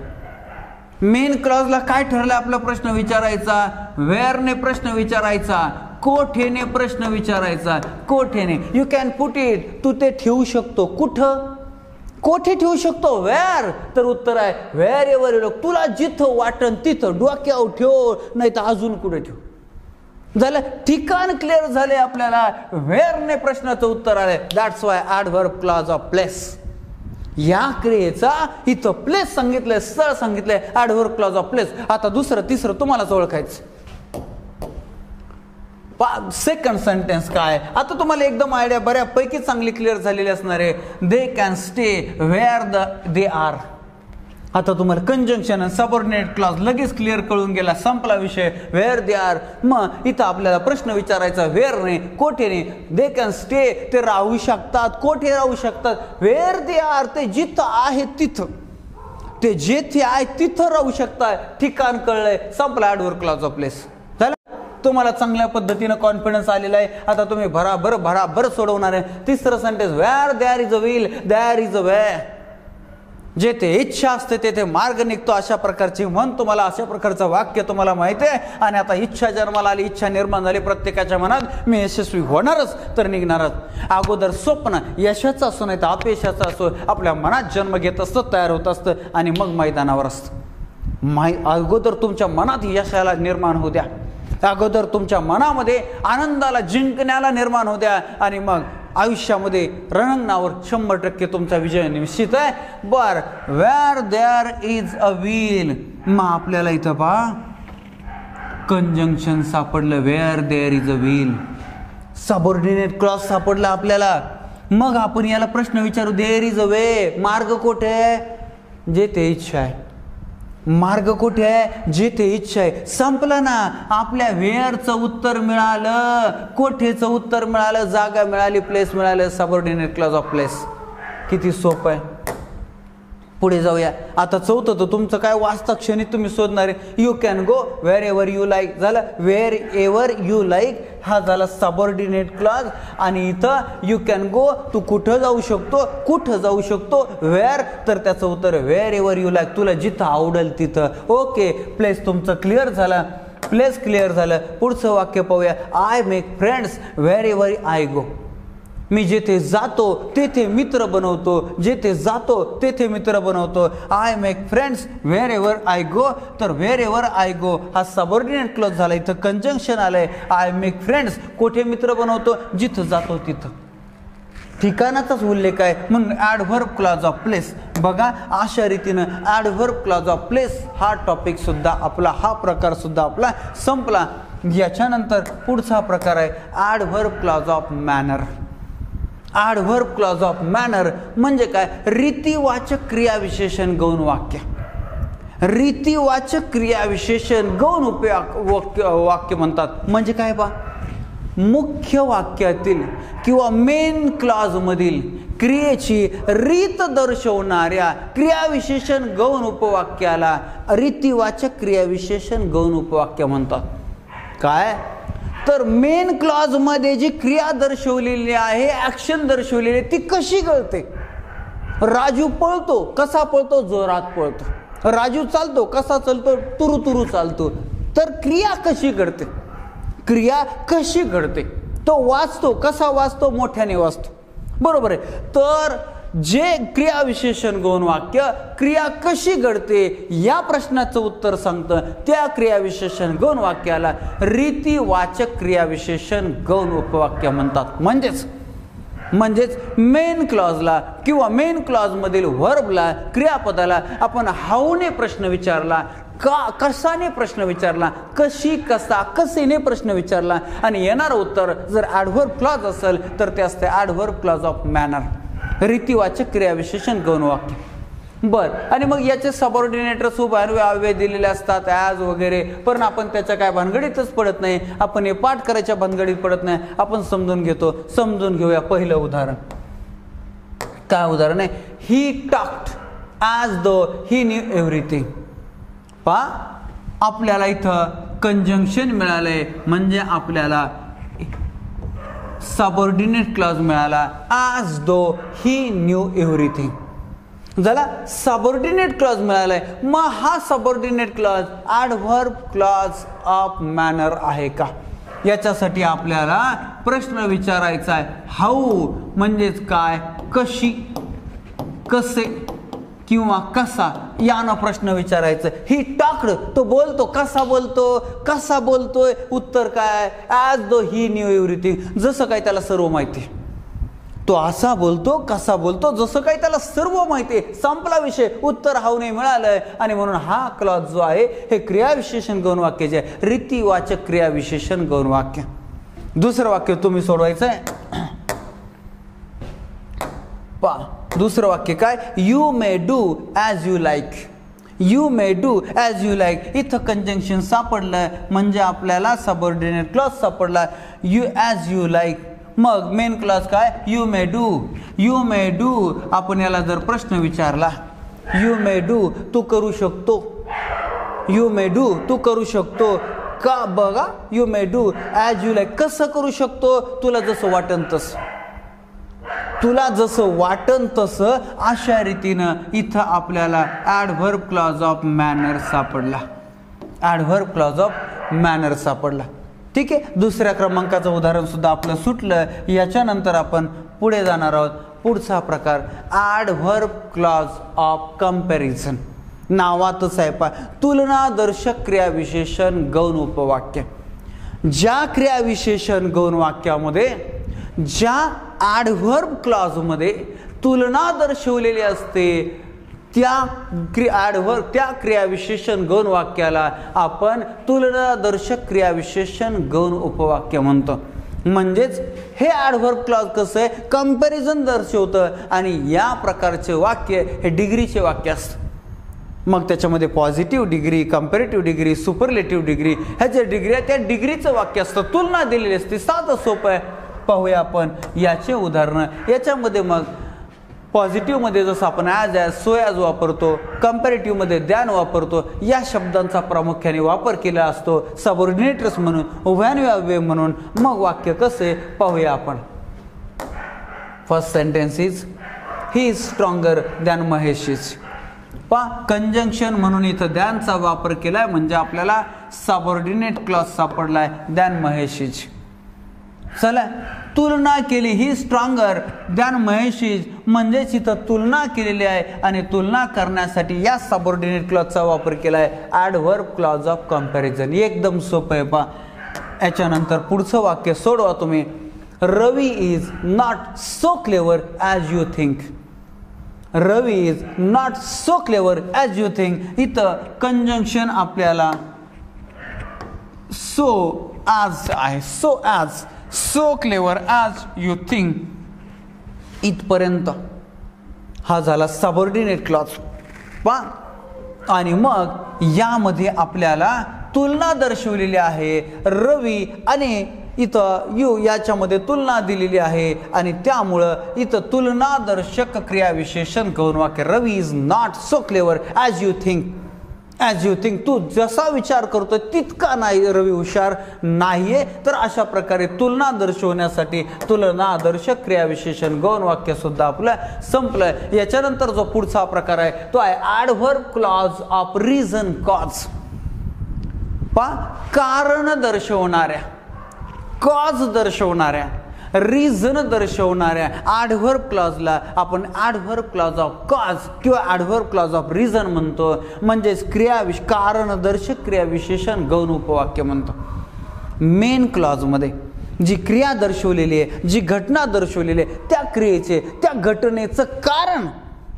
मेन क्लॉजला काय ठरलं आपला प्रश्न विचारायचा, वेअरने प्रश्न विचारायचा, कोठेने प्रश्न विचारायचा. कोठेने, यू कॅन पुट इट, तू ते ठेवू शकतो. कुठं, कोठे ठेवू शकतो, वेअर. तर उत्तर आहे वेअर एव्हर यू लाईक. तुला जिथं वाटन तिथं, डोक्यावर ठेव, नाही तर अजून कुठे ठेव. झालं, ठिकाण क्लिअर झाले आपल्याला, वेअरने प्रश्नाचं उत्तर आले. That's why adverb clause of place. या क्रियेचा इथं प्लेस सांगितलंय, स्थळ सांगितलंय, ॲडव्हर्ब क्लॉज ऑफ प्लेस. आता दुसरं तिसरं तुम्हालाच ओळखायचं. सेकंड सेंटेन्स काय, आता तुम्हाला एकदम आयडिया बऱ्यापैकी चांगली क्लिअर झालेली असणार आहे. They can stay where they are. आता तुम्हाला कंजंक्शन आणि सबऑर्डिनेट क्लॉज लगेच क्लिअर कळून गेला, संपला विषय, वेअर दे आर. मग इथं आपल्याला प्रश्न विचारायचा वेअरने, कोठेने. दे कॅन स्टे, ते राहू शकतात. कोठे राहू शकतात, वेअर दे आर, ते जिथं आहे तिथं, ते जेथे आहे तिथं राहू शकतात. ठिकाण कळलंय, संपला ॲडव्हर्ब क्लॉज ऑफ प्लेस. तुम्हाला चांगल्या पद्धतीनं कॉन्फिडन्स आलेला आहे. आता तुम्ही भराभर सोडवणार आहे. तिसरं sentence, where there is a will there is a way. जेथे इच्छा असते तेथे मार्ग निघतो, अशा प्रकारची म्हण तुम्हाला, अशा प्रकारचं वाक्य तुम्हाला माहिती आहे. आणि आता इच्छा जन्माला आली, इच्छा निर्माण झाली प्रत्येकाच्या मनात, मी यशस्वी होणारच तर निघणारच. अगोदर स्वप्न यशाचं असो नाही तर अपयशाचं असो आपल्या मनात जन्म घेत असतं, तयार होत असतं आणि मग मैदानावर असतं. अगोदर तुमच्या मनात यशाला निर्माण होऊ द्या, अगोदर तुमच्या मनामध्ये आनंदाला जिंकण्याला निर्माण होऊ द्या आणि मग आयुष्यामध्ये रणांगणावर 100% तुमचा विजय निश्चित आहे. बर, where there is a will. मग आपल्याला इथं पहा कंजंक्शन सापडलं, where there is a will. Subordinate clause सापडला आपल्याला. मग आपण याला प्रश्न विचारू, देअर इज अ वे, मार्ग कुठे आहे, जेथे इच्छा आहे. मार्ग कुठे आहे, जेथे इच्छा आहे. संपलं ना. आपल्या वेअरचं उत्तर मिळालं, कोठेचं उत्तर मिळालं, जागा मिळाली, प्लेस मिळालं, सबऑर्डिनेट क्लॉज ऑफ प्लेस. किती सोपं आहे. पुढे जाऊया. आता चौथं तर तुमचं काय वाचता क्षणी तुम्ही शोधणार आहे. You can go wherever you like झालं. वेअर एव्हर यू लाईक हा झाला सबऑर्डिनेट क्लॉज. आणि इथं यू कॅन गो तू कुठं जाऊ शकतो, कुठं जाऊ शकतो. वेअर तर त्याचं उत्तर वेअर एव्हर यू लाईक, तुला जिथं आवडेल तिथं. ओके, प्लेस तुमचं क्लिअर झालं. प्लेस क्लिअर झालं. पुढचं वाक्य पाहूया. I make friends wherever I go. मी जेथे जातो तेथे मित्र बनवतो. जेथे जातो तेथे मित्र बनवतो. I make friends wherever I go. तर वेअर एव्हर आय गो हा सबऑर्डिनेट क्लॉज झाला. इथं कंजंक्शन आलंय. आय मेक फ्रेंड्स कुठे मित्र बनवतो, जिथं जातो तिथं. ठिकाणाचाच उल्लेख आहे म्हणून ॲडव्हर्ब क्लॉज ऑफ प्लेस. बघा अशा रीतीनं ॲडव्हर्ब क्लॉज ऑफ प्लेस हा टॉपिक सुद्धा आपला, हा प्रकार सुद्धा आपला संपला. याच्यानंतर पुढचा प्रकार आहे adverb clause of manner. Adverb clause of manner म्हणजे काय? रीतिवाचक क्रियाविशेषण गौण वाक्य. रीतिवाचक क्रियाविशेषण गौण वाक्य म्हणतात. म्हणजे काय बा? मुख्य वाक्यातील किंवा मेन क्लॉजमधील क्रियेची रीत दर्शवणाऱ्या क्रियाविशेषण गौण उपवाक्याला रीतिवाचक क्रियाविशेषण गौण उपवाक्य म्हणतात. काय तर मेन क्लॉज मध्ये जी क्रिया दर्शवलेली आहे, ऍक्शन दर्शवलेली आहे, ती कशी कळते? राजू पळतो, कसा पळतो? जोरात पळतो. राजू चालतो, कसा चालतो? तुरु तुरु चालतो. तर क्रिया कशी घडते? क्रिया कशी घडते? तो वाचतो, कसा वाचतो? मोठ्याने वाचतो. बरोबर आहे. तर जे क्रियाविशेषण गौण वाक्य क्रिया कशी घडते या प्रश्नाचं उत्तर सांगतं, त्या क्रियाविशेषण गौण वाक्याला रीतिवाचक क्रियाविशेषण गौण उपवाक्य म्हणतात. म्हणजेच मेन क्लॉजला किंवा मेन क्लॉजमधील व्हर्बला, क्रियापदाला आपण हाऊने प्रश्न विचारला, कशाने प्रश्न विचारला, कशी, कसा, कसेने प्रश्न विचारला आणि येणारं उत्तर जर ॲडव्हर्ब क्लॉज असेल तर ते असते ॲडव्हर्ब क्लॉज ऑफ मॅनर. रीतिवाचक क्रियाविशेषण गौण वाक्य. बर, आणि मग याचे सबऑर्डिनेटर्स उभे दिलेले असतात, ॲज वगैरे, पण आपण त्याच्या काय भानगडीतच पडत नाही. आपण हे पाठ करायच्या भानगडीत पडत नाही. आपण समजून घेतो. समजून घेऊया. पहिलं उदाहरण. काय उदाहरण आहे? He talked as though he knew everything. पहा, आपल्याला इथं कंजंक्शन मिळालंय म्हणजे आपल्याला सबऑर्डिनेट क्लॉज मिळाला. As though he knew everything झाला. सबऑर्डिनेट क्लॉज मिळालाय. मग हा subordinate clause adverb clause of manner आहे का? याच्यासाठी आपल्याला प्रश्न विचारायचा आहे. हाऊ म्हणजेच काय? कशी, कसे किंवा कसा यानं प्रश्न विचारायचं. ही टॉक्ड, तो बोलतो, कसा बोलतो? कसा बोलतोय? उत्तर काय? As though he knew everything. जसं काय त्याला सर्व माहिती. तो असा बोलतो, कसा बोलतो, जसं काही त्याला सर्व माहिती आहे. संपला विषय. उत्तर हाऊने मिळालंय. आणि म्हणून हा क्लॉज जो आहे हे क्रियाविशेषण गौण वाक्य जे आहे, रीतिवाचक क्रियाविशेषण गौण वाक्य. दुसरं वाक्य तुम्ही सोडवायचं आहे. पहा, दुसरं वाक्य काय? You may do as you like. You may do as you like. इथं कंजंक्शन सापडलं म्हणजे आपल्याला सबऑर्डिनेट क्लॉज सापडला. You as you like. मग मेन क्लॉज काय? You may do. You may do. आपण याला जर प्रश्न विचारला, यू मे डू, तू करू शकतो. यू मे डू, तू करू शकतो का? बघा, you may do as you like. कसं करू शकतो? तुला जसं वाटन तसं. तुला जसं वाटन तसं. अशा रीतीनं इथं आपल्याला ॲडव्हर्ब क्लॉज ऑफ मॅनर सापडला. ॲडव्हर्ब क्लॉज ऑफ मॅनर सापडला. ठीक आहे. दुसऱ्या क्रमांकाचं उदाहरण सुद्धा आपलं सुटलं. याच्यानंतर आपण पुढे जाणार आहोत. पुढचा प्रकार ॲडव्हर्ब क्लॉज ऑफ कंपॅरिझन. नावातच आहे पा, तुलनादर्शक क्रियाविशेषण गौण उपवाक्य. ज्या क्रियाविशेषण गौण वाक्यामध्ये ज्या ॲडव्हर्ब क्लॉजमध्ये तुलना दर्शवलेली असते त्या क्रियाविशेषण गौण वाक्याला आपण तुलनादर्शक क्रियाविशेषण गौण उपवाक्य म्हणतो. म्हणजेच हे ॲडव्हर्ब क्लॉज कसं आहे? कंपॅरिझन दर्शवतं. आणि या प्रकारचे वाक्य हे डिग्रीचे वाक्य असतं. मग त्याच्यामध्ये positive degree, comparative degree, superlative degree, ह्या ज्या डिग्री आहेत त्या डिग्रीचं वाक्य असतं. तुलना दिलेली असते. साधं सोपं आहे. पाहूया आपण याचे उदाहरणं. याच्यामध्ये मग पॉझिटिव्हमध्ये जसं आपण ॲज सो ॲज वापरतो, कंपॅरेटिव्हमध्ये दॅन वापरतो, या शब्दांचा प्रामुख्याने वापर केला असतो सबऑर्डिनेटर्स म्हणून, उभयान्वय म्हणून. मग वाक्य कसे पाहूया आपण. First sentence is he is stronger than Mahesh is. Conjunction म्हणून इथं दॅनचा वापर केलाय म्हणजे आपल्याला सबऑर्डिनेट क्लॉज सापडलाय दॅन महेश इज. चला तुलना केली, ही स्ट्रॉंगर दॅन महेश इज म्हणजेच इथं तुलना केलेली आहे आणि तुलना करण्यासाठी या सबऑर्डिनेट क्लॉजचा वापर केलाय ॲडव्हर्ब क्लॉज ऑफ कंपॅरिझन. एकदम सोपं आहे पहा. याच्यानंतर पुढचं वाक्य सोडवा तुम्ही. Ravi is not so clever as you think. Ravi is not so clever as you think. इथं कंजंक्शन आपल्याला सो ॲज आहे, so as, so clever as you think इथपर्यंत हा झाला सबऑर्डिनेट क्लॉज. आणि मग यामध्ये आपल्याला तुलना दर्शवलेली आहे. रवी आणि इथं यू याच्यामध्ये तुलना दिलेली आहे आणि त्यामुळं इथं तुलनादर्शक क्रियाविशेषण गौण वाक्य. Ravi is not so clever as you think. As you think, तू जसा विचार करतो तितका नाही रवी हुशार नाहीये. तर अशा प्रकारे तुलना दर्शवण्यासाठी तुलनादर्शक क्रियाविशेषण गौण वाक्य सुद्धा आपलं संपलं. याच्यानंतर जो पुढचा प्रकार आहे तो आहे adverb clause of reason cause. कारण दर्शवणाऱ्या, कॉज दर्शवणाऱ्या, रिझन दर्शवणाऱ्या ॲडव्हर्ब क्लॉजला आपण ॲडव्हर्ब क्लॉज ऑफ कॉज किंवा ॲडव्हर्ब क्लॉज ऑफ रिझन म्हणतो. म्हणजेच कारणदर्शक क्रियाविशेषण गौण उपवाक्य म्हणतो. मेन क्लॉजमध्ये जी क्रिया दर्शवलेली आहे, जी घटना दर्शवलेली आहे, त्या क्रियेचे, त्या घटनेचं कारण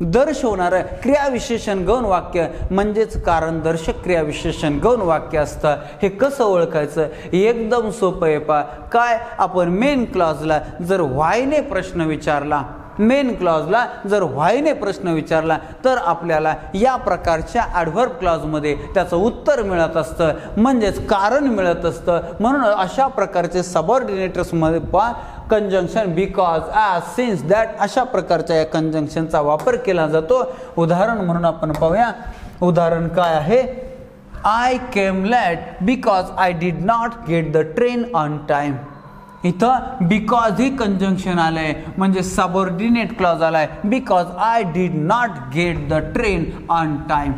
दर्शवणारं क्रियाविशेषण गौण वाक्य म्हणजेच कारणदर्शक क्रियाविशेषण गौण वाक्य असतं. हे कसं ओळखायचं? एकदम सोपं आहे पहा. काय, आपण मेन क्लॉजला जर व्हायने प्रश्न विचारला, मेन क्लॉजला जर व्हायने प्रश्न विचारला तर आपल्याला या प्रकारच्या ॲडव्हर्ब क्लॉजमध्ये त्याचं उत्तर मिळत असतं, म्हणजेच कारण मिळत असतं. म्हणून अशा प्रकारचे सबऑर्डिनेटर्समध्ये पहा conjunction because, as, since, that अशा प्रकारच्या या कंजंक्शनचा वापर केला जातो. उदाहरण म्हणून आपण पाहूया. उदाहरण काय आहे? I came late because I did not get the train on time. इथं बिकॉज ही कंजंक्शन आलंय म्हणजे सबऑर्डिनेट क्लॉज आलाय. Because I did not get the train on time.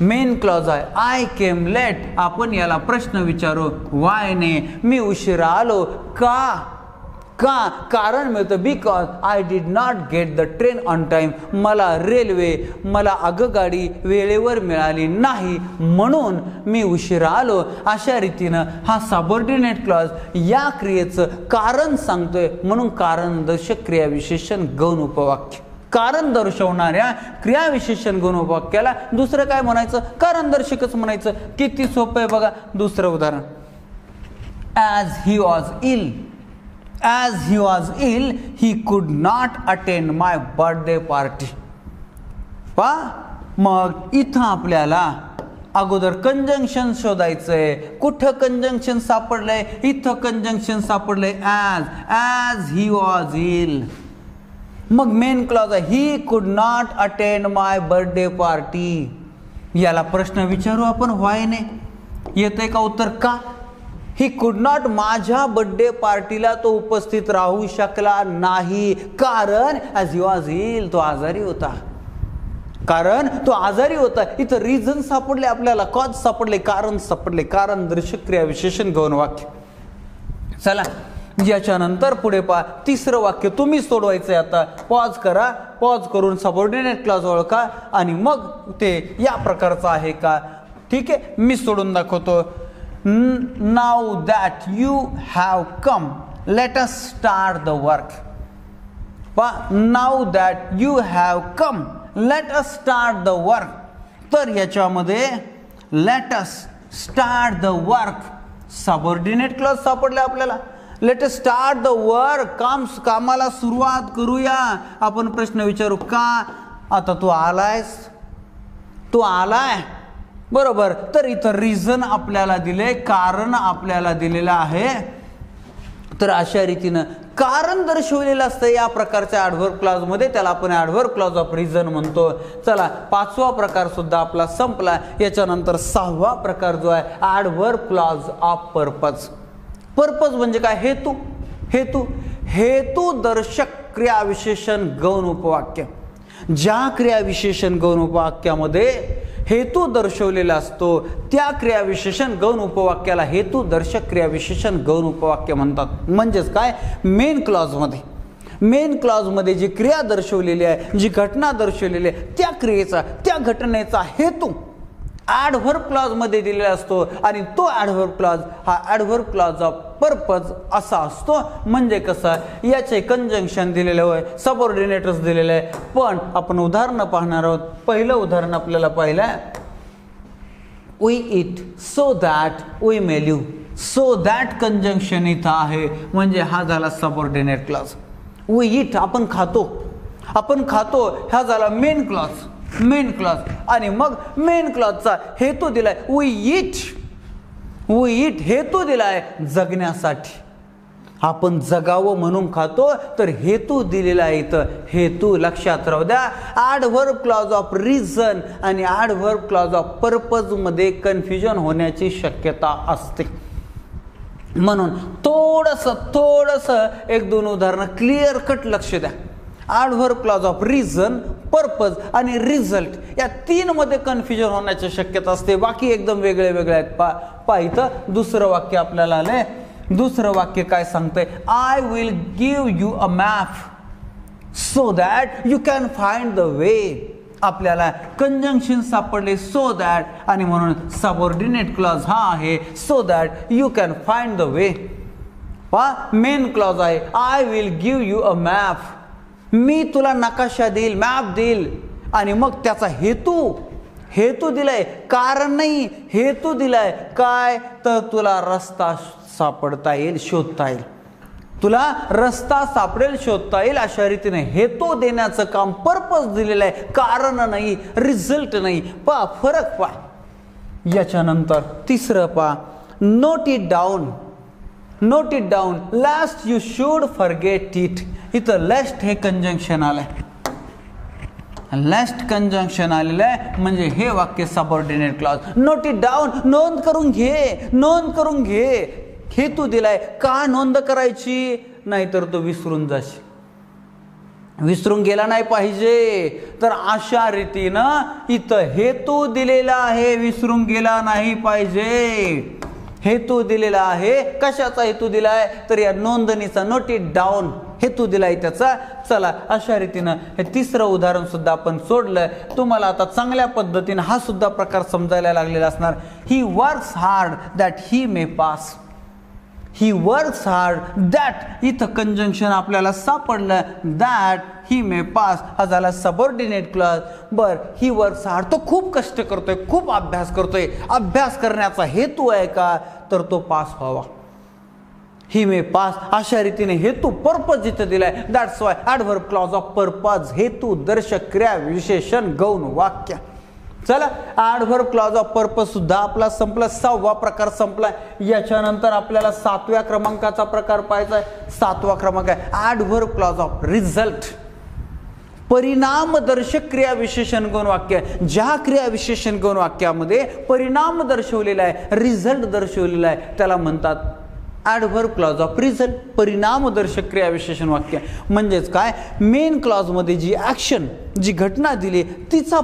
Main clause आहे आय केम लेट. आपण याला प्रश्न विचारू वायने, मी उशिरा आलो का? का? कारण मिळतं because I did not get the train on time. मला आगगाडी वेळेवर मिळाली नाही म्हणून मी उशिरा आलो. अशा रीतीनं हा सबऑर्डिनेट क्लॉज या क्रियेचं कारण सांगतोय म्हणून कारणदर्शक क्रियाविशेषण गौण उपवाक्य. कारण दर्शवणाऱ्या क्रियाविशेषण गौण उपवाक्याला दुसरं काय म्हणायचं? कारणदर्शकच म्हणायचं. किती सोपं आहे बघा. दुसरं उदाहरण. As he was ill. As he was ill, he could not attend my birthday party. मग इथं आपल्याला अगोदर कंजंक्शन शोधायचंय. कुठं कंजंक्शन सापडलंय? इथं कंजंक्शन सापडलंय as he was ill. मग मेन क्लॉज आहे he could not attend my birthday party. याला प्रश्न विचारू आपण व्हायने. येतंय का उत्तर? का? ही कुड नॉट, माझ्या बर्थडे पार्टीला तो उपस्थित राहू शकला नाही कारण ॲज ही वॉज इल, तो आजारी होता. कारण तो आजारी होता. इथं रिझन सापडले आपल्याला, कॉज सापडले, कारण सापडले. कारण दर्शक क्रियाविशेषण गौण वाक्य. चला याच्यानंतर पुढे पहा. तिसरं वाक्य तुम्ही सोडवायचंय. आता पॉज करा. पॉज करून सबऑर्डिनेट क्लॉज ओळखा आणि मग ते या प्रकारचं आहे का. ठीक आहे, मी सोडून दाखवतो. Now that you have come, let us start the work. Now that you have come, let us start the work. तर याच्यामध्ये let us start the work subordinate clause सापडले आपल्याला. let us start the work, कामाला सुरुवात करूया. आपण प्रश्न विचारू का? आता तू आलायस, तू आलाय बरोबर. तर इथं रिझन आपल्याला दिले, कारण आपल्याला दिलेलं आहे. तर अशा रीतीनं कारण दर्शवलेलं असतं या प्रकारच्या ॲडव्हर्ब क्लॉजमध्ये, त्याला आपण ॲडव्हर्ब क्लॉज ऑफ रिझन म्हणतो. चला, 5वा प्रकार सुद्धा आपला संपला. याच्यानंतर 6वा प्रकार जो आहे adverb clause of purpose. Purpose म्हणजे काय? हेतू. हेतू हेतुदर्शक क्रियाविशेषण गौण उपवाक्य. ज्या क्रियाविशेषण गौण उपवाक्यामध्ये हेतू दर्शवलेला असतो त्या क्रियाविशेषण गौण उपवाक्याला हेतुदर्शक क्रियाविशेषण गौण उपवाक्य म्हणतात. म्हणजेच काय? मेन क्लॉजमध्ये जी क्रिया दर्शवलेली आहे, जी घटना दर्शवलेली आहे, त्या क्रियेचा, त्या घटनेचा हेतू ॲडव्हर्ब क्लॉजमध्ये दिलेला असतो आणि तो ॲडव्हर्ब क्लॉज हा ॲडव्हर्ब क्लॉज ऑफ पर्पज असा असतो. म्हणजे कसं? याचे कंजंक्शन दिलेलं होय, सबऑर्डिनेटर्स दिलेले आहे. पण आपण उदाहरणं पाहणार आहोत. पहिलं उदाहरण आपल्याला पाहिलं आहे, we eat so that we may live. So that conjunction इथं आहे, म्हणजे हा झाला सबऑर्डिनेट क्लॉज. वी इट आपण खातो हा झाला मेन क्लॉज. आणि मग मेन क्लॉजचा हेतू दिलाय वी इट हेतू दिलाय जगण्यासाठी. आपण जगावं म्हणून खातो, तर हेतू दिलेला आहे इथं. हेतू लक्षात राहू द्या. ॲडव्हर्ब क्लॉज ऑफ रिझन आणि ॲडव्हर्ब क्लॉज ऑफ पर्पज मध्ये कन्फ्युजन होण्याची शक्यता असते. म्हणून थोडंसं 1-2 उदाहरणं क्लिअर कट लक्ष द्या. Adverb clause of reason, purpose आणि रिझल्ट या 3 मध्ये कन्फ्युजन होण्याची शक्यता असते. बाकी एकदम वेगळे आहेत. पा इथं दुसरं वाक्य आपल्याला आलंय. दुसरं वाक्य काय सांगतंय? I will give you a map so that you can find the वे. आपल्याला कंजंक्शन सापडले सो दॅट आणि म्हणून सबऑर्डिनेट क्लॉज हा आहे so that you can find the way. Main clause आहे I will give you a map. मी तुला नकाशा देईल, मॅप देईल. आणि मग त्याचा हेतू दिलाय, कारण नाही, हेतू दिलाय काय? तर तुला रस्ता सापडता येईल, शोधता येईल. तुला रस्ता सापडेल, शोधता येईल. अशा रीतीने हेतू देण्याचं काम पर्पज दिलेलं आहे, कारण नाही, रिझल्ट नाही. फरक याच्यानंतर तिसरं note it down last you should forget it. इथं लास्ट हे कंजंक्शन आलंय. लास्ट कंजंक्शन आलेलं आहे, म्हणजे हे वाक्य subordinate clause. Note it down, नोंद करून घे. हेतू दिलाय. का नोंद करायची? नाहीतर तो विसरून गेला नाही पाहिजे. तर अशा रीतीनं इथं हेतू दिलेला आहे, विसरून गेला नाही पाहिजे. हेतू दिलेला आहे. कशाचा हेतू दिलाय? तर या नोंदणीचा, नोट इट डाऊन हेतू दिलाय त्याचा. चला, अशा रीतीनं हे तिसरं उदाहरण सुद्धा आपण सोडलं. तुम्हाला आता चांगल्या पद्धतीने हा सुद्धा प्रकार समजायला लागलेला असणार. He works hard that he may pass. He works hard that इथं कंजंक्शन आपल्याला सापडलं. दॅट ही मे पास हा झाला subordinate clause. He works hard, तो खूप कष्ट करतोय, खूप अभ्यास करतोय. अभ्यास करण्याचा हेतू आहे का? तर तो पास व्हावा. ही मे पास अशा रीतीने हेतू पर्पज इथं दिलाय. That's why adverb clause of purpose हेतू दर्शक क्रिया विशेषण गौण वाक्य. चला, ॲडव्हर्ब क्लॉज ऑफ पर्पज सुद्धा आपला संपला. 6वा प्रकार संपला. याच्यानंतर आपल्याला 7व्या क्रमांकाचा प्रकार पाहायचा आहे. 7वा क्रमांक आहे ॲडव्हर्ब क्लॉज ऑफ रिझल्ट. परिणामदर्शक क्रिया विशेषण गौण वाक्य. ज्या क्रिया विशेषण गौण वाक्यामध्ये परिणाम दर्शवलेला आहे, रिझल्ट दर्शवलेला आहे, त्याला म्हणतात ॲडव्हर्ब क्लॉज ऑफ रिझल्ट. परिणामदर्शक क्रिया विशेषण वाक्य. म्हणजेच काय? मेन क्लॉजमध्ये जी ॲक्शन, जी घटना दिली, तिचा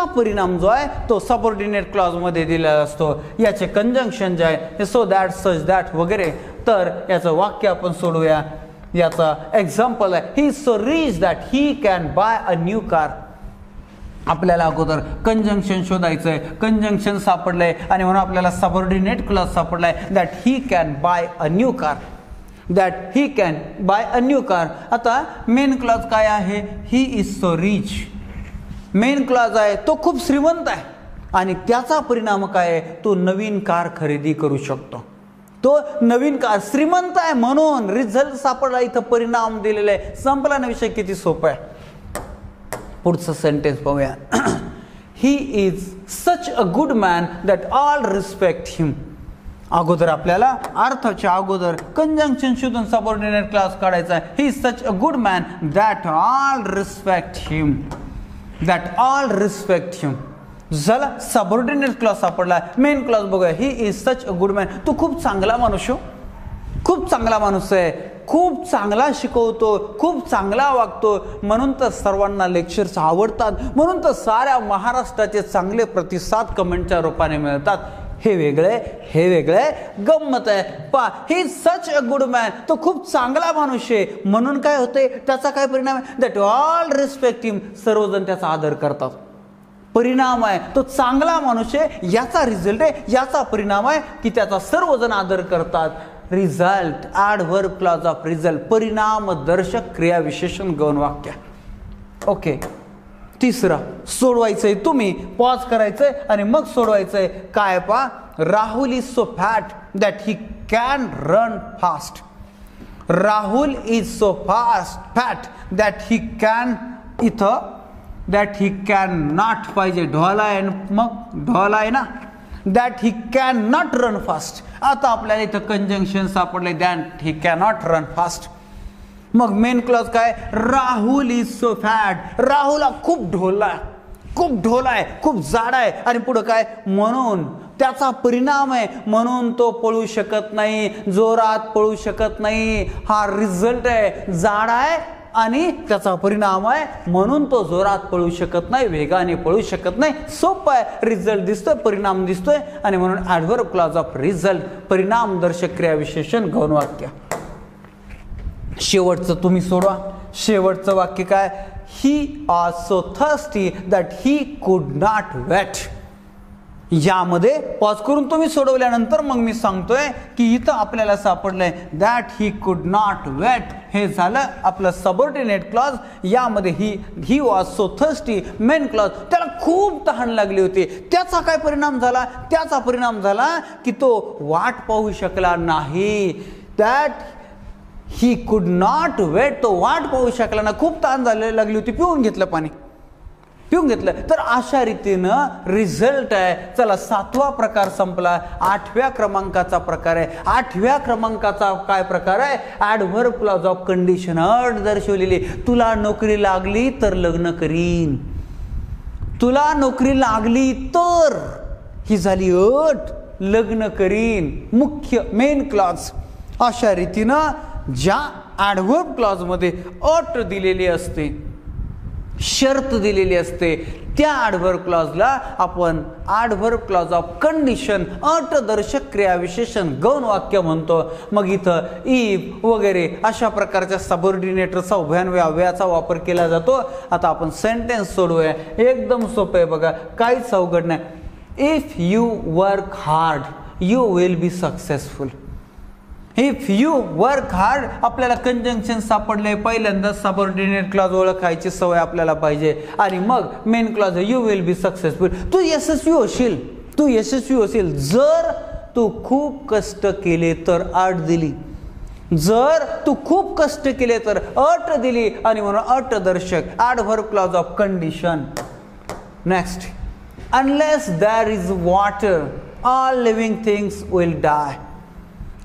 परिणाम जो आहे तो सबऑर्डिनेट क्लॉज मध्ये दिलेला असतो. याचे कंजंक्शन जे आहे सो दॅट, सच दॅट वगैरे. तर याचं वाक्य आपण सोडूया. याचा एक्झाम्पल आहे he is so rich that he can buy a new car. आपल्याला अगोदर कंजंक्शन शोधायचंय, कंजंक्शन सापडलंय आणि म्हणून आपल्याला सबऑर्डिनेट क्लॉज सापडलाय that he can buy a new car. आता मेन क्लॉज काय आहे? He is so rich. Main clause आहे तो खूप श्रीमंत आहे आणि त्याचा परिणाम काय आहे? तो नवीन कार खरेदी करू शकतो. तो नवीन कार, श्रीमंत आहे म्हणून रिझल्ट सापडला. इथं परिणाम दिलेला आहे. संपला ना विषय. किती सोपा आहे. पुढचं सेंटेन्स पाहूया. He is such a good man that all respect him. अगोदर आपल्याला अर्थाच्या अगोदर कंजंक्शन शोधून सबऑर्डिनेट क्लॉज काढायचा आहे. He is such a good man that all respect him. That all respect him. झाला सबऑर्डिनेट क्लॉज सापडला. मेन क्लॉज बघूया. He is such a good man. तू खूप चांगला माणूस हो. खूप चांगला माणूस आहे. खूप चांगला शिकवतो. खूप चांगला वागतो. म्हणून तर सर्वांना लेक्चर्स आवडतात. म्हणून तर साऱ्या महाराष्ट्राचे चांगले प्रतिसाद कमेंटच्या रूपाने मिळतात. हे वेगळे गंमत आहे. पा ही सच अ गुड मॅन. तो खूप चांगला माणूस आहे. म्हणून काय होते त्याचा काय परिणाम आहे. दॅट ऑल रिस्पेक्ट हिम. सर्वजण त्याचा आदर करतात. परिणाम आहे तो चांगला माणूस आहे याचा रिझल्ट आहे. याचा परिणाम आहे की त्याचा सर्वजण आदर करतात. Result adverb clause of result. परिणामदर्शक क्रियाविशेषण गौण वाक्य. ओके. तिसरा सोडवायचंय. तुम्ही पॉज करायचंय आणि मग सोडवायचंय. काय पा Rahul is so fat that he can run fast. Rahul is so fat that he can. इथं दॅट ही कॅन नॉट पाहिजे. ढोला आहे मग ढोला आहे ना. That he can not run fast. आता आपल्याला इथं कंजंक्शन सापडले. That he can not run fast. मग मेन क्लॉज काय. Rahul is so fat. Rahul खूप ढोला आहे. खूप जाड आहे. आणि पुढं काय म्हणून त्याचा परिणाम आहे. म्हणून तो पळू शकत नाही. जोरात पळू शकत नाही. हा रिझल्ट आहे. जाड आहे आणि त्याचा परिणाम आहे. म्हणून तो जोरात पळू शकत नाही. वेगाने पळू शकत नाही. सोपं आहे. रिझल्ट दिसतोय. परिणाम दिसतोय. आणि म्हणून ॲडव्हर्ब क्लॉज ऑफ रिझल्ट. परिणामदर्शक क्रियाविशेषण गौण वाक्य. शेवटचं तुम्ही सोडवा. शेवटचं वाक्य काय. He was so thirsty that he could not weight. यामध्ये पॉज करून तुम्ही सोडवल्यानंतर मग मी सांगतोय की इथं आपल्याला सापडलंय that he could not weight. हे झालं आपलं सबऑर्डिनेट क्लॉज. यामध्ये ही was so thirsty. Main clause त्याला खूप तहान लागली होती. त्याचा काय परिणाम झाला. त्याचा परिणाम झाला की तो वाट पाहू शकला नाही. That he could not weight. तो वाट पाहू शकला ना. खूप तहान लागली होती. पिऊन घेतलं पाणी. पिऊन घेतलं. तर अशा रीतीनं रिझल्ट आहे. चला 7वा प्रकार संपला. 8व्या क्रमांकाचा प्रकार आहे. 8व्या क्रमांकाचा काय प्रकार आहे. Adverb clause of condition. अट दर्शवलेली. तुला नोकरी लागली तर लग्न करीन. तुला नोकरी लागली तर ही झाली अट. लग्न करीन. मुख्य मेन क्लॉज. अशा रीतीनं ज्या ॲडव्हर्ब क्लॉज मध्ये अट दिलेली असते, शर्त दिलेली असते, त्या ॲडव्हर्ब क्लॉजला आपण ॲडव्हर्ब क्लॉज ऑफ कंडिशन. अटदर्शक क्रियाविशेषण गौण वाक्य म्हणतो. मग इथं इफ वगैरे अशा प्रकारच्या सबऑर्डिनेटरचा उभयान्वय अव्ययाचा वापर केला जातो. आता आपण सेंटेन्स सोडवूया. एकदम सोपं आहे बघा. काहीच अवघड नाही. If you work hard you will be successful. If you work hard. आपल्याला कंजंक्शन सापडले. पहिल्यांदा सबऑर्डिनेट क्लॉज ओळखायची सवय आपल्याला पाहिजे. आणि मग main clause you will be successful. तू यशस्वी होशील जर तू खूप कष्ट केले तर. अट दिली. जर तू खूप कष्ट केले तर अट दिली. आणि म्हणून अटदर्शक adverb clause of condition. Next. Unless there is water all living things will die.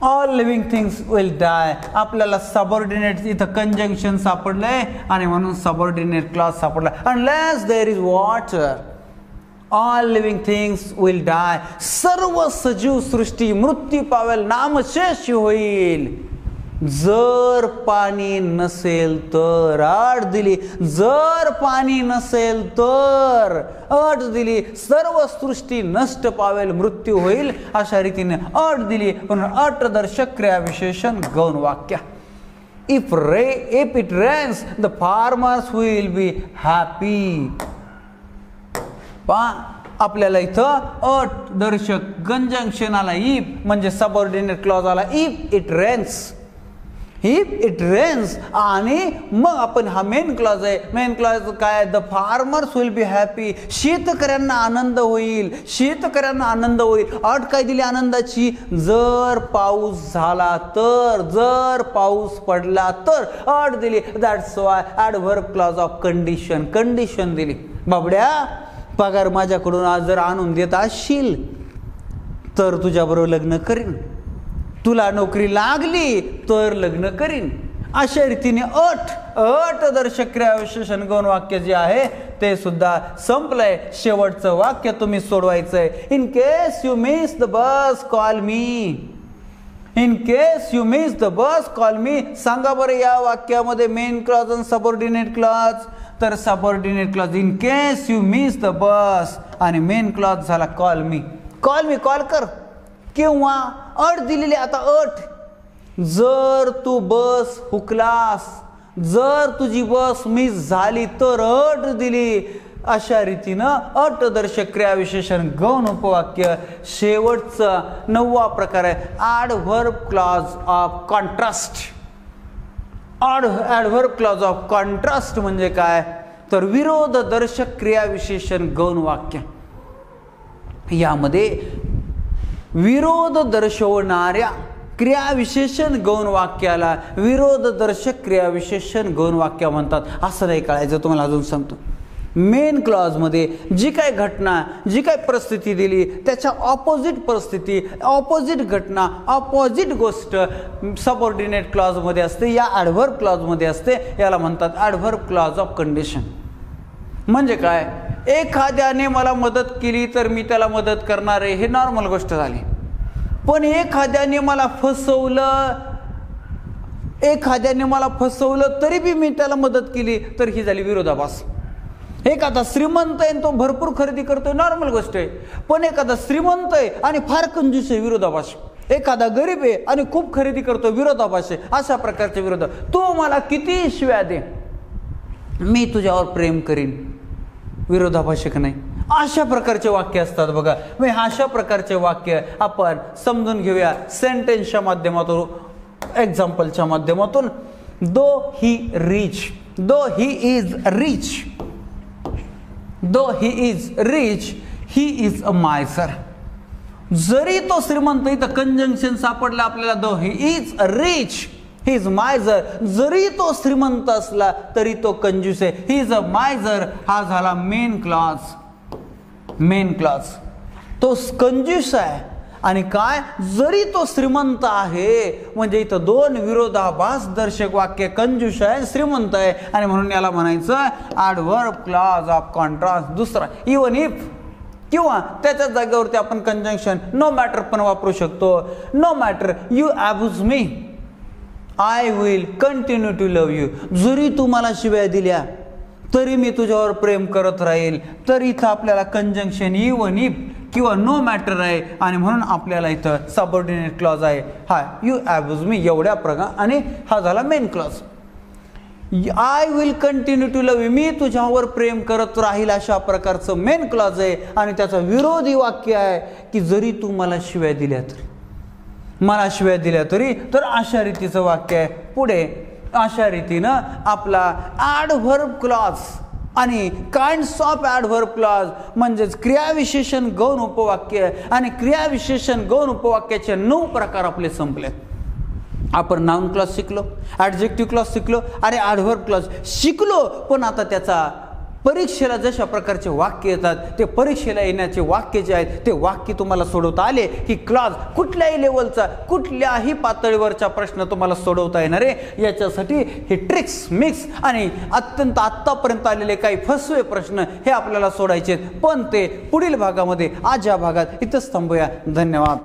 All living things will die. आपल्याला सबऑर्डिनेट इथं कंजंक्शन सापडलंय आणि म्हणून सबऑर्डिनेट क्लॉज सापडला. Unless there is water all living things will die. सर्व सजीव सृष्टी मृत्यू पावेल. नामशेष होईल. जर पाणी नसेल तर. अट दिली. जर पाणी नसेल तर. अट दिली. सर्व सृष्टी नष्ट पावेल. मृत्यू होईल. अशा रीतीने अट दिली. म्हणून अटदर्शक क्रियाविशेषण गौण वाक्य. If it rains the farmers will be happy. आपल्याला इथं अट दर्शक कंजंक्शन आला. इफ म्हणजे सबऑर्डिनेट क्लॉज आला. If it rains. If it rains. आणि मग आपण हा मेन क्लॉज आहे. मेन क्लॉज काय. The farmers will be happy. शेतकऱ्यांना आनंद होईल. शेतकऱ्यांना आनंद होईल. अट काय दिली आनंदाची. जर पाऊस झाला तर. जर पाऊस पडला तर. अट दिली. That's Y adverb clause of condition. Condition दिली. बाबड्या पगार माझ्याकडून आज जर आणून देत असशील तर तुझ्याबरोबर लग्न करीन, तुला नोकरी लागली तर लग्न करीन. अशा रीतीने अट दर्शक क्रियाविशेषण गौण वाक्य जे आहे ते सुद्धा संपलंय. शेवटचं वाक्य तुम्ही सोडवायचंय. In case you miss the bus call me. In case you miss the bus call me. सांगा बरं या वाक्यामध्ये मेन क्लॉज आणि सबऑर्डिनेट क्लॉज. तर subordinate clause in case you miss the bus आणि मेन क्लॉज झाला call me. Call me call कर. किंवा अट दिलेली. आता अट, जर तू बस हुकलास, जर तुझी बस मिस झाली तर अट दिली. अशा रीतीनं अटदर्शक क्रियाविशेषण गौण उपवाक्य. शेवटचा 9वा प्रकार आहे adverb clause of contrast. Adverb clause of contrast म्हणजे काय, तर विरोधदर्शक क्रियाविशेषण गौण वाक्य. यामध्ये विरोध दर्शवणाऱ्या क्रियाविशेषण गौण वाक्याला विरोधदर्शक क्रियाविशेषण गौण वाक्य म्हणतात. असं नाही कळायचं, तुम्हाला अजून सांगतो. मेन क्लॉजमध्ये जी काय घटना, जी काय परिस्थिती दिली त्याच्या ऑपोजिट परिस्थिती, ऑपोजिट घटना, ऑपोजिट गोष्ट सबऑर्डिनेट क्लॉजमध्ये असते, या ॲडव्हर्ब क्लॉजमध्ये असते. याला म्हणतात ॲडव्हर्ब क्लॉज ऑफ कंडिशन. म्हणजे काय, एखाद्याने मला मदत केली तर मी त्याला मदत करणार आहे, हे नॉर्मल गोष्ट झाली. पण एखाद्याने मला फसवलं तरी बी मी त्याला मदत केली तर ही झाली विरोधाभास. एखादा श्रीमंत आहे तो भरपूर खरेदी करतोय, नॉर्मल गोष्ट आहे. पण एखादा श्रीमंत आहे आणि फार कंजूस आहे, विरोधाभास. एखादा गरीब आहे आणि खूप खरेदी करतोय, विरोधाभास आहे. अशा प्रकारचे विरोध. तू मला किती शिव्या दे, मी तुझ्यावर प्रेम करीन, विरोधाभाषिक नाही. अशा प्रकारचे वाक्य असतात बघा. मग अशा प्रकारचे वाक्य आपण समजून घेऊया सेंटेन्सच्या माध्यमातून, एक्झाम्पलच्या माध्यमातून. Though he is rich he is a miser. जरी तो श्रीमंत, इथं कंजंक्शन सापडलं आपल्याला. Though he is rich he is मायझर. जरी तो श्रीमंत असला तरी तो कंजूस आहे. ही इज अ मायझर हा झाला मेन क्लॉज. तो कंजूस आहे आणि काय, जरी तो श्रीमंत आहे. म्हणजे इथं दोन विरोधाभास दर्शक वाक्य, कंजूस आहे, श्रीमंत आहे, आणि म्हणून याला म्हणायचं ॲडव्हर्ब क्लॉज ऑफ कॉन्ट्रास्ट. दुसरा इवन इफ, किंवा त्याच्या जागेवरती आपण कंजंक्शन नो मॅटर पण वापरू शकतो. No matter you abuse me, I will continue to love you. जरी तू मला शिव्या दिल्या तरी मी तुझ्यावर प्रेम करत राहील. तर इथं आपल्याला कंजंक्शन इवन इफ किंवा नो मॅटर आहे, आणि म्हणून आपल्याला इथं सबऑर्डिनेट क्लॉज आहे हा यू अब्यूज मी एवढ्या प्रकार. आणि हा झाला main clause. I will continue to love you, मी तुझ्यावर प्रेम करत राहील, अशा प्रकारचं मेन क्लॉज आहे. आणि त्याचा विरोधी वाक्य आहे की जरी तू मला शिव्या दिल्या तरी, तर अशा रीतीचं वाक्य आहे. पुढे अशा रीतीनं आपला ॲडव्हर्ब क्लॉज आणि काइंड्स ऑफ ॲडव्हर्ब क्लॉज म्हणजेच क्रियाविशेषण गौण उपवाक्य आणि क्रियाविशेषण गौण उपवाक्याचे 9 प्रकार आपले संपले. आपण नाउन क्लॉज शिकलो, ॲडजेक्टिव्ह क्लॉज शिकलो आणि ॲडव्हर्ब क्लॉज शिकलो. पण आता त्याचा परीक्षेला जशा प्रकारचे वाक्य येतात, ते परीक्षेला येण्याचे वाक्य जे आहेत ते वाक्य तुम्हाला सोडवता आले की क्लॉज कुठल्याही लेवलचा, कुठल्याही पातळीवरचा प्रश्न तुम्हाला सोडवता येणार आहे. याच्यासाठी हे ट्रिक्स मिक्स आणि अत्यंत आत्तापर्यंत आलेले काही फसवे प्रश्न हे आपल्याला सोडायचे. पण ते पुढील भागामध्ये, आज या भागात इथंच थांबूया. धन्यवाद.